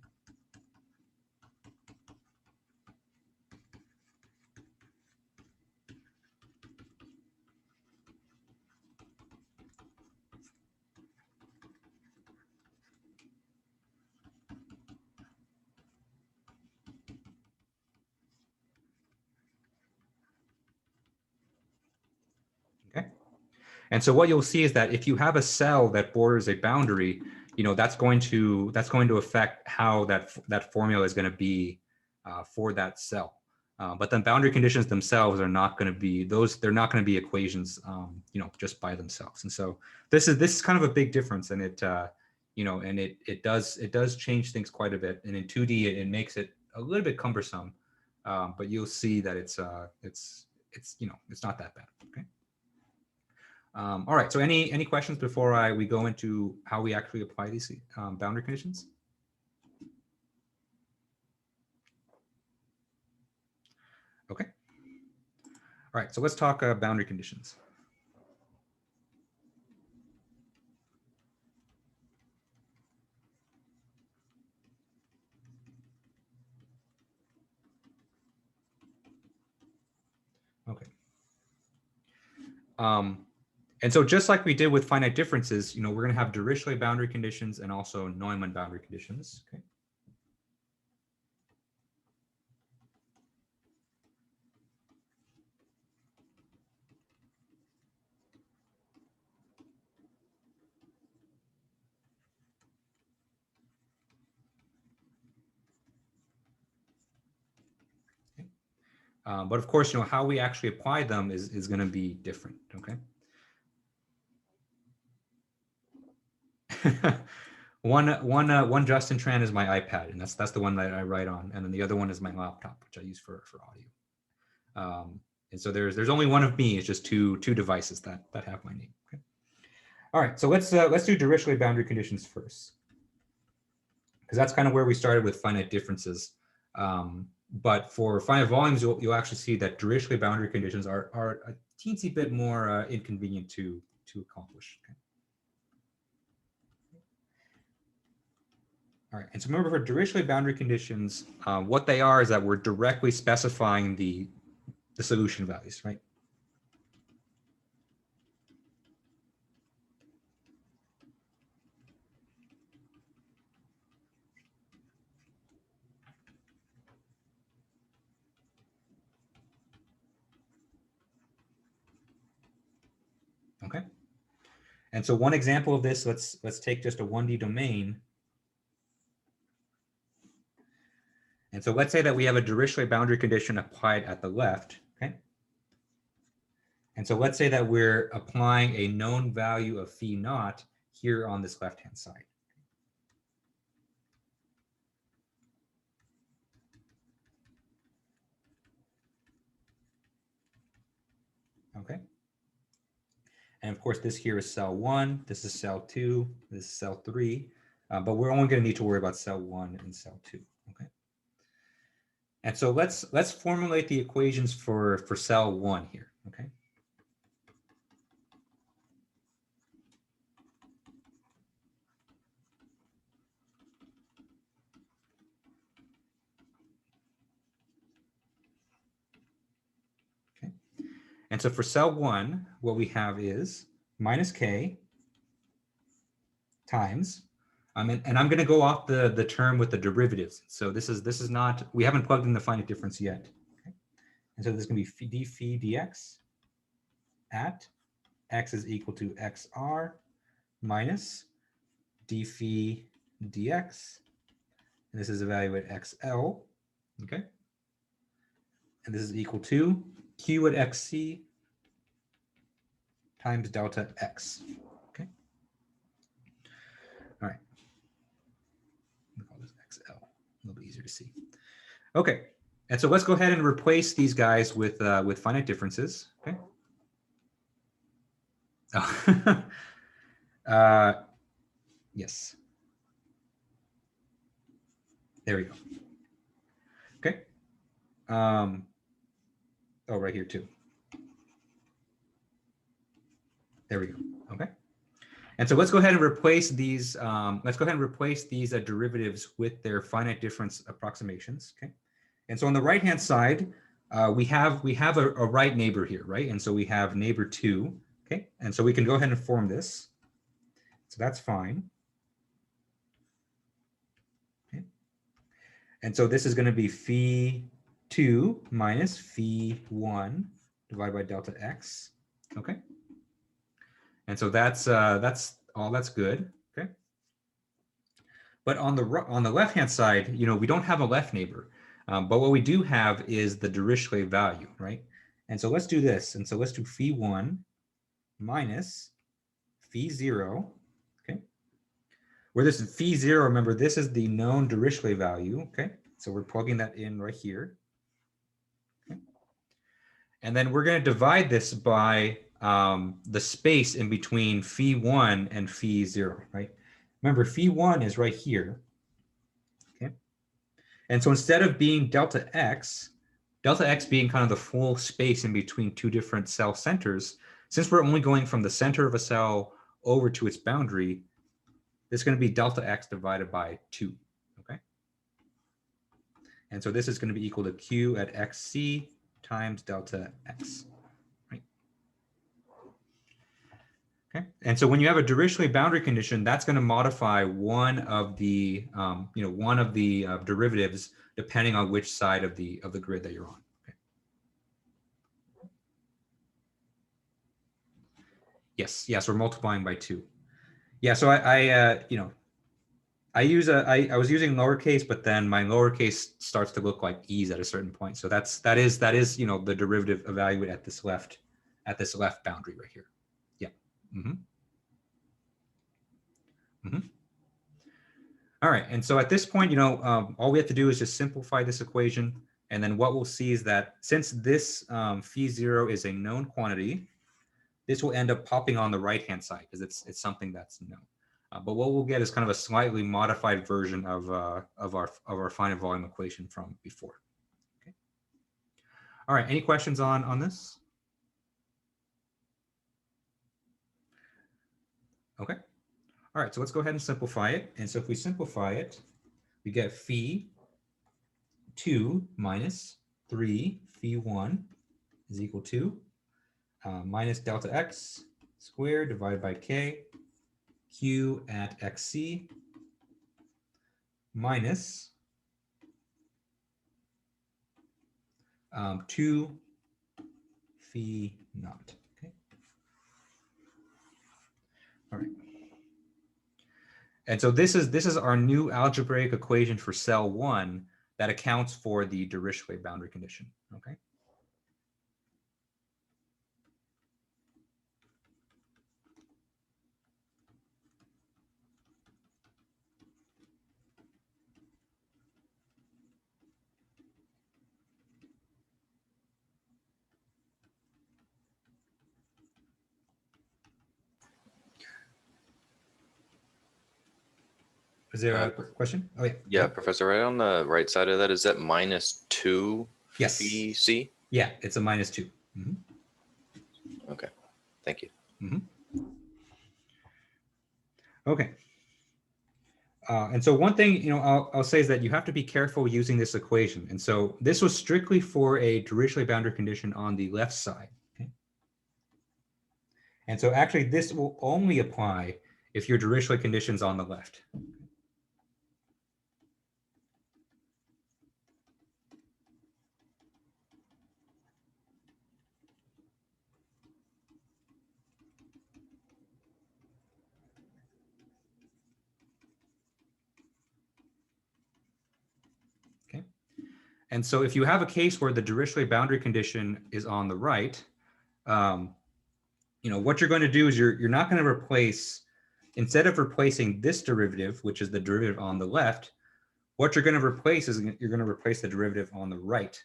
Okay. And so what you'll see is that if you have a cell that borders a boundary, that's going to affect how that formula is going to be for that cell. But then boundary conditions themselves are not going to be they're not going to be equations, just by themselves. And so this is kind of a big difference, and it it does change things quite a bit. And in 2D, it makes it a little bit cumbersome, but you'll see that it's not that bad. Okay. All right. So any questions before we go into how we actually apply these boundary conditions? Okay. All right. So let's talk boundary conditions. Okay. And so just like we did with finite differences, we're going to have Dirichlet boundary conditions and also Neumann boundary conditions. Okay. But of course, how we actually apply them is going to be different. Okay. One Justin Tran is my iPad, and that's the one that I write on, and then the other one is my laptop, which I use for audio. And so there's only one of me. It's just two devices that have my name. Okay. All right. So let's do Dirichlet boundary conditions first, because that's kind of where we started with finite differences. But for finite volumes, you'll actually see that Dirichlet boundary conditions are a teensy bit more inconvenient to accomplish. Okay. All right, and so remember for Dirichlet boundary conditions, what they are is that we're directly specifying the solution values, right? Okay. And so one example of this, let's take just a 1D domain. And so let's say that we have a Dirichlet boundary condition applied at the left, okay? And so let's say that we're applying a known value of phi naught here on this left-hand side. Okay. And of course, this here is cell 1, this is cell 2, this is cell 3, but we're only going to need to worry about cell 1 and cell 2. Okay. And so let's formulate the equations for cell 1 here. Okay. And so for cell 1, what we have is minus k times, and I'm going to go off the term with the derivatives. So this is not, we haven't plugged in the finite difference yet. Okay? And so this is going to be d phi dx at x is equal to xr minus d phi dx. And this is evaluate xl. Okay. And this is equal to q at xc times delta x. Okay. All right. We'll call this XL. A little bit easier to see. Okay. And so let's go ahead and replace these guys with finite differences. Okay. Oh. Yes. There we go. Okay. Oh, right here too. There we go. Okay. And so let's go ahead and replace these. Derivatives with their finite difference approximations. Okay. And so on the right hand side, we have a right neighbor here, right? And so we have neighbor 2. Okay. And so we can go ahead and form this. So that's fine. Okay. And so this is going to be phi 2 minus phi 1 divided by delta x. Okay. And so that's good. Okay. But on the left hand side, we don't have a left neighbor, but what we do have is the Dirichlet value, right? And so let's do this. And so let's do phi 1 minus phi 0. Okay. Where this is phi 0, remember this is the known Dirichlet value. Okay. So we're plugging that in right here. Okay. And then we're going to divide this by the space in between phi 1 and phi 0, right? Remember, phi 1 is right here. Okay. And so instead of being delta x being kind of the full space in between two different cell centers, since we're only going from the center of a cell over to its boundary, it's going to be delta x divided by 2. Okay. And so this is going to be equal to q at xc times delta x. Okay. And so when you have a Dirichlet boundary condition, that's going to modify one of the derivatives depending on which side of the grid that you're on. Okay. Yes, we're multiplying by 2. Yeah, so I was using lowercase, but then my lowercase starts to look like e's at a certain point. So that is the derivative evaluate at this left boundary right here. Yeah. All right, and so at this point, all we have to do is just simplify this equation, and then what we'll see is that since this phi 0 is a known quantity, this will end up popping on the right-hand side because it's something that's known. But what we'll get is kind of a slightly modified version of our finite volume equation from before. Okay. All right. Any questions on this? Okay. All right. So let's go ahead and simplify it. And so if we simplify it, we get phi 2 minus 3 phi 1 is equal to minus delta x squared divided by k q at xc minus 2 phi naught. Okay. All right. And so this is our new algebraic equation for cell 1 that accounts for the Dirichlet boundary condition. Okay. Is there a question? Oh, yeah. Yeah, Professor, right on the right side of that, is that minus 2 Yes. phi c? Yeah, it's a minus 2. Okay, thank you. Okay. And so one thing, I'll say is that you have to be careful using this equation. And so this was strictly for a Dirichlet boundary condition on the left side. Okay. And so actually this will only apply if your Dirichlet condition's on the left. Okay. And so if you have a case where the Dirichlet boundary condition is on the right, what you're going to do is you're not going to replace, instead of replacing this derivative, which is the derivative on the left, what you're going to replace is you're going to replace the derivative on the right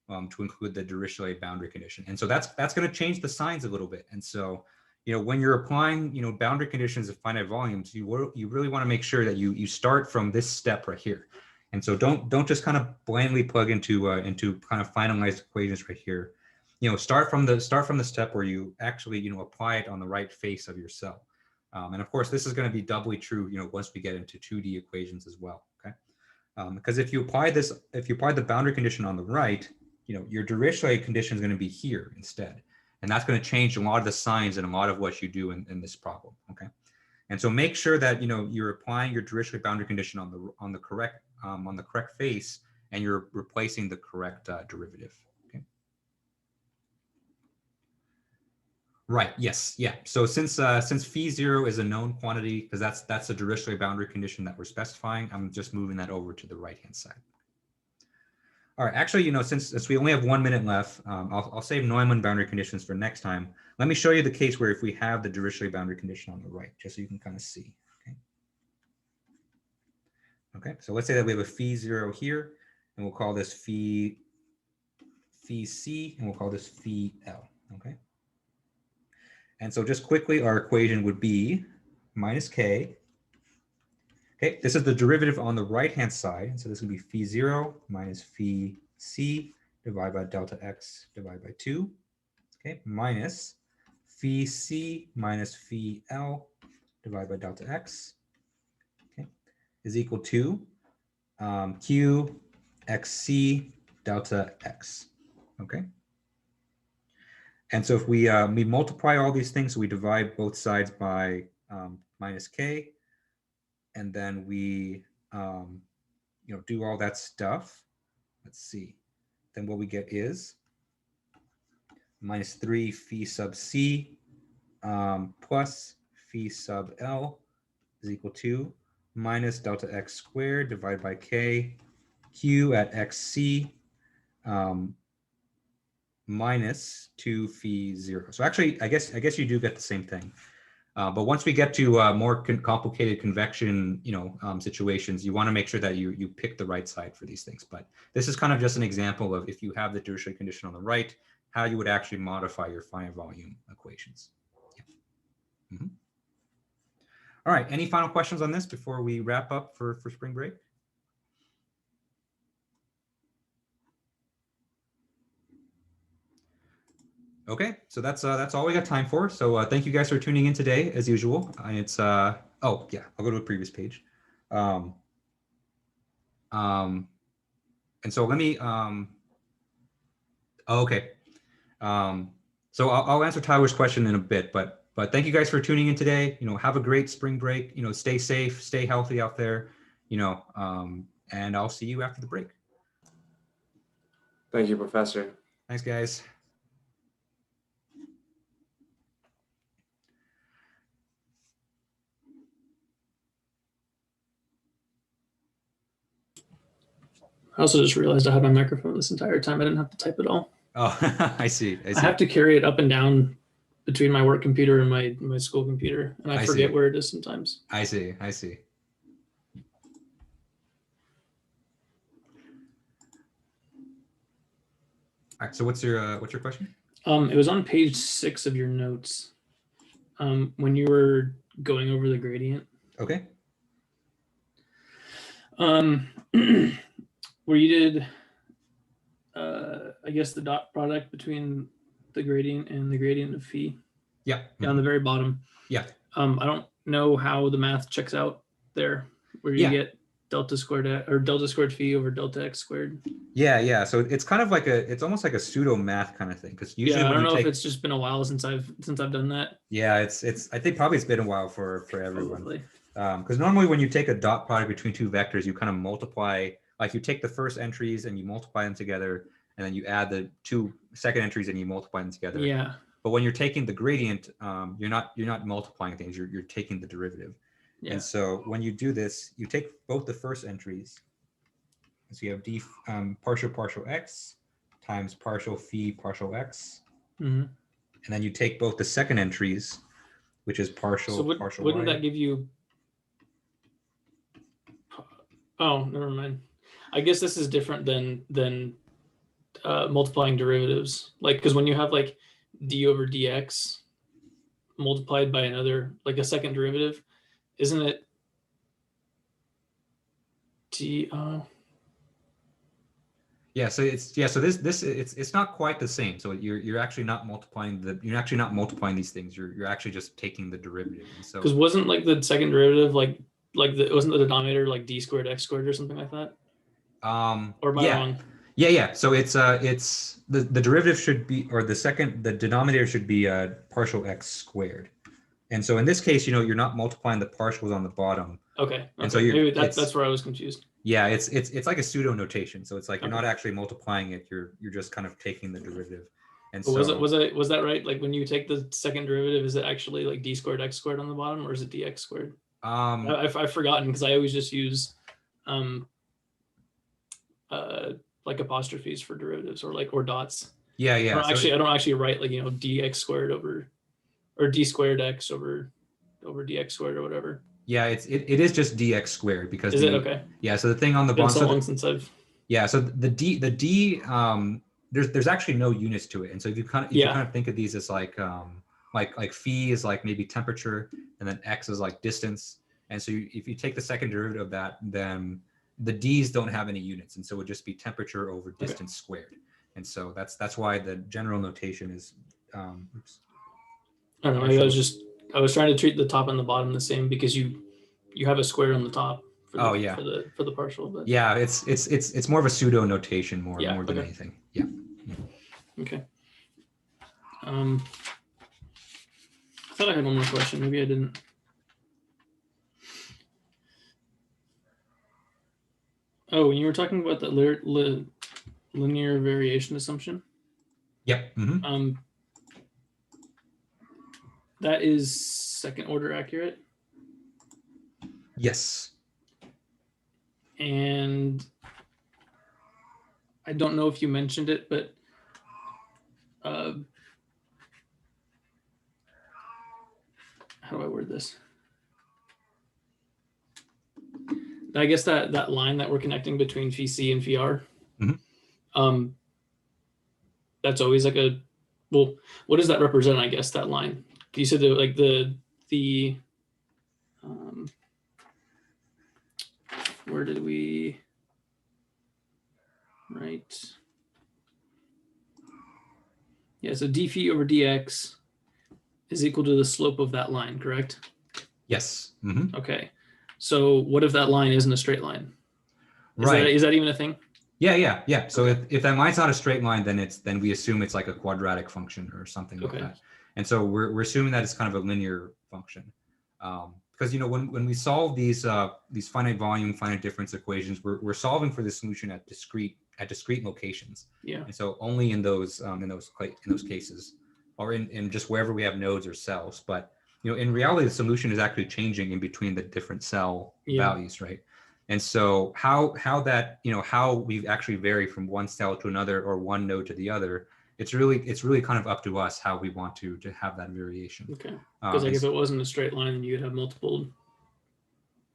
to include the Dirichlet boundary condition. And so that's going to change the signs a little bit. And so, when you're applying, boundary conditions of finite volumes, you really want to make sure that you start from this step right here. And so don't just kind of blindly plug into kind of finalized equations right here. Start from the step where you actually apply it on the right face of your cell. And of course, this is going to be doubly true once we get into 2D equations as well. Okay, because if you apply the boundary condition on the right, your Dirichlet condition is going to be here instead, and that's going to change a lot of the signs and a lot of what you do in this problem. Okay, and so make sure that you're applying your Dirichlet boundary condition on the correct face, and you're replacing the correct derivative. Okay. Right. Yes. Yeah. So since phi 0 is a known quantity, because that's a Dirichlet boundary condition that we're specifying, I'm just moving that over to the right-hand side. All right. Actually, since we only have 1 minute left, I'll save Neumann boundary conditions for next time. Let me show you the case where if we have the Dirichlet boundary condition on the right, just so you can kind of see. Okay. Okay. So let's say that we have a phi 0 here, and we'll call this phi c, and we'll call this phi l. Okay. And so just quickly, our equation would be minus k. Okay, this is the derivative on the right-hand side. So this would be phi 0 minus phi c divided by delta x divided by 2. Okay, minus phi c minus phi l divided by delta x. Okay, is equal to q xc delta x. Okay. And so if we multiply all these things, so we divide both sides by minus k, and then we do all that stuff. Let's see. Then what we get is minus 3 phi sub c plus phi sub l is equal to minus delta x squared divided by k, q at xc minus 2 phi 0. So actually, I guess you do get the same thing. But once we get to more complicated convection, situations, you want to make sure that you pick the right side for these things. But this is kind of just an example of if you have the Dirichlet condition on the right, how you would actually modify your finite volume equations. Yeah. Mm-hmm. All right. Any final questions on this before we wrap up for spring break? Okay, so that's all we got time for. So thank you guys for tuning in today, as usual. And it's oh yeah, I'll go to the previous page. And so let me okay. So I'll answer Tyler's question in a bit, but thank you guys for tuning in today. Have a great spring break. Stay safe, stay healthy out there. And I'll see you after the break. Thank you, Professor. Thanks, guys. I also just realized I had my microphone this entire time. I didn't have to type at all. Oh, I see. I have to carry it up and down between my work computer and my school computer, and I forget where it is sometimes. I see. All right. So what's your question? It was on page 6 of your notes. When you were going over the gradient. Okay. Where you did, I guess, the dot product between the gradient and the gradient of phi. Yeah. Down the very bottom. Yeah. I don't know how the math checks out there, where you get delta squared or delta squared phi over delta x squared. Yeah. So it's kind of like it's almost like a pseudo math kind of thing, because usually I don't know if it's just been a while since I've done that. Yeah, it's I think probably it's been a while for everyone. Probably. Because normally when you take a dot product between two vectors, you kind of multiply, like you take the first entries and you multiply them together, and then you add the two second entries and you multiply them together. Yeah. But when you're taking the gradient, you're not multiplying things. You're taking the derivative. Yeah. And so when you do this, you take both the first entries. So you have d partial x times partial phi partial x, and then you take both the second entries, which is partial partial. Wouldn't that give you? Oh, never mind. I guess this is different than multiplying derivatives. Like, because when you have like d over dx multiplied by another, like a second derivative, isn't it d? Yeah. So it's not quite the same. So you're actually not multiplying these things. You're actually just taking the derivative. And so because wasn't like the second derivative like wasn't the denominator like d squared x squared or something like that? Or am I wrong? Yeah. So it's the derivative should be, or the denominator should be partial x squared. And so in this case, you're not multiplying the partials on the bottom. Okay. And so maybe that's where I was confused. Yeah, it's like a pseudo notation. So it's like you're not actually multiplying it. You're just kind of taking the derivative. And but so was that right? Like when you take the second derivative, is it actually like d squared x squared on the bottom, or is it dx squared? I've forgotten, because I always just use like apostrophes for derivatives, or dots. Yeah. I don't actually write like dx squared over, or d squared x over dx squared or whatever. Yeah, it is just dx squared, because is it okay? Yeah, so the thing on the bottom. bottom. So long since I've. Yeah, so the d there's actually no units to it, and so if you kind of think of these as like phi is like maybe temperature, and then x is like distance, and so if you take the second derivative of that, then the d's don't have any units, and so it would just be temperature over distance squared, and so that's why the general notation is. Oops. I don't know. I was trying to treat the top and the bottom the same, because you have a square on the top. For the partial, but yeah, it's more of a pseudo notation more than anything. Yeah. Okay. I thought I had one more question. Maybe I didn't. Oh, when you were talking about the linear variation assumption. Yep. Mm-hmm. That is second order accurate. Yes. And I don't know if you mentioned it, but how do I word this? I guess that line that we're connecting between phi c and phi r, that's always like a, well, what does that represent? I guess that line. You said that like the where did we write? Yeah, so d phi over dx is equal to the slope of that line, correct? Yes. Okay. So what if that line isn't a straight line? Is that even a thing? Yeah. So if that line's not a straight line, then we assume it's like a quadratic function or something like that. And so we're assuming that it's kind of a linear function. Because when we solve these finite volume, finite difference equations, we're solving for the solution at discrete locations. Yeah. And so only in those cases, or in just wherever we have nodes or cells. But in reality, the solution is actually changing in between the different cell values, right? And so how we actually vary from one cell to another or one node to the other, it's really kind of up to us how we want to have that variation. Okay. Because if it wasn't a straight line, then you could have multiple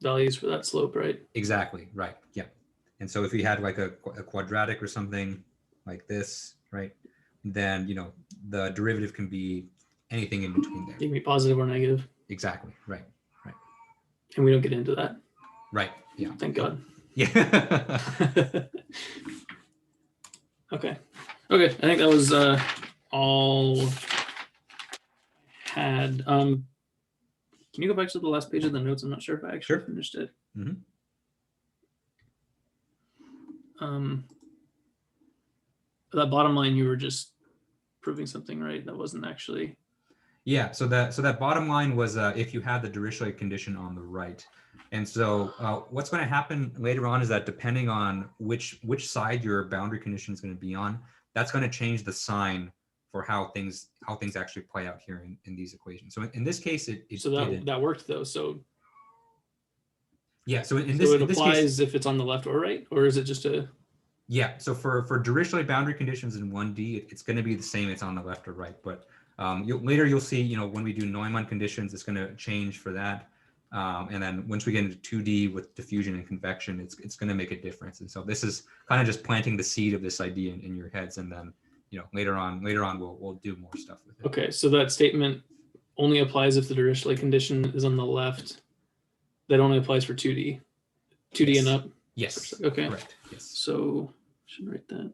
values for that slope, right? Exactly. Right. Yeah. And so if we had like a quadratic or something like this, right, then the derivative can be anything in between there. It can be positive or negative. Exactly. Right. And we don't get into that. Right. Yeah. Thank God. Yeah. Okay. I think that was all I had. Can you go back to the last page of the notes? I'm not sure if I actually finished it. That bottom line, you were just proving something, right? That wasn't actually. Yeah. So that bottom line was if you had the Dirichlet condition on the right. And so what's going to happen later on is that depending on which side your boundary condition is going to be on, that's going to change the sign for how things actually play out here in these equations. So in this case, that worked though. So yeah. So it applies if it's on the left or right, or is it just a? Yeah. So for Dirichlet boundary conditions in 1D, it's going to be the same. It's on the left or right. But later you'll see, when we do Neumann conditions, it's going to change for that. And then once we get into 2D with diffusion and convection, it's going to make a difference. And so this is kind of just planting the seed of this idea in your heads, and then later on we'll do more stuff with it. Okay, so that statement only applies if the Dirichlet condition is on the left. That only applies for 2D, 2D and up. Yes. Okay. Correct. Yes. So I should write that.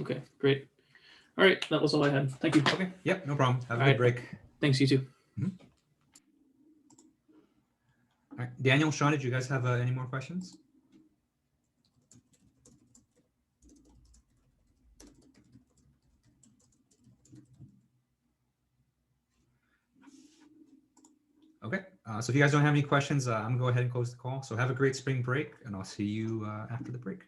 Okay, great. All right, that was all I had. Thank you. Okay. Yep. No problem. Have a All good break. Thanks, you too. All right. Daniel, Sean, did you guys have any more questions? Okay. So if you guys don't have any questions, I'm going to go ahead and close the call. So have a great spring break, and I'll see you after the break.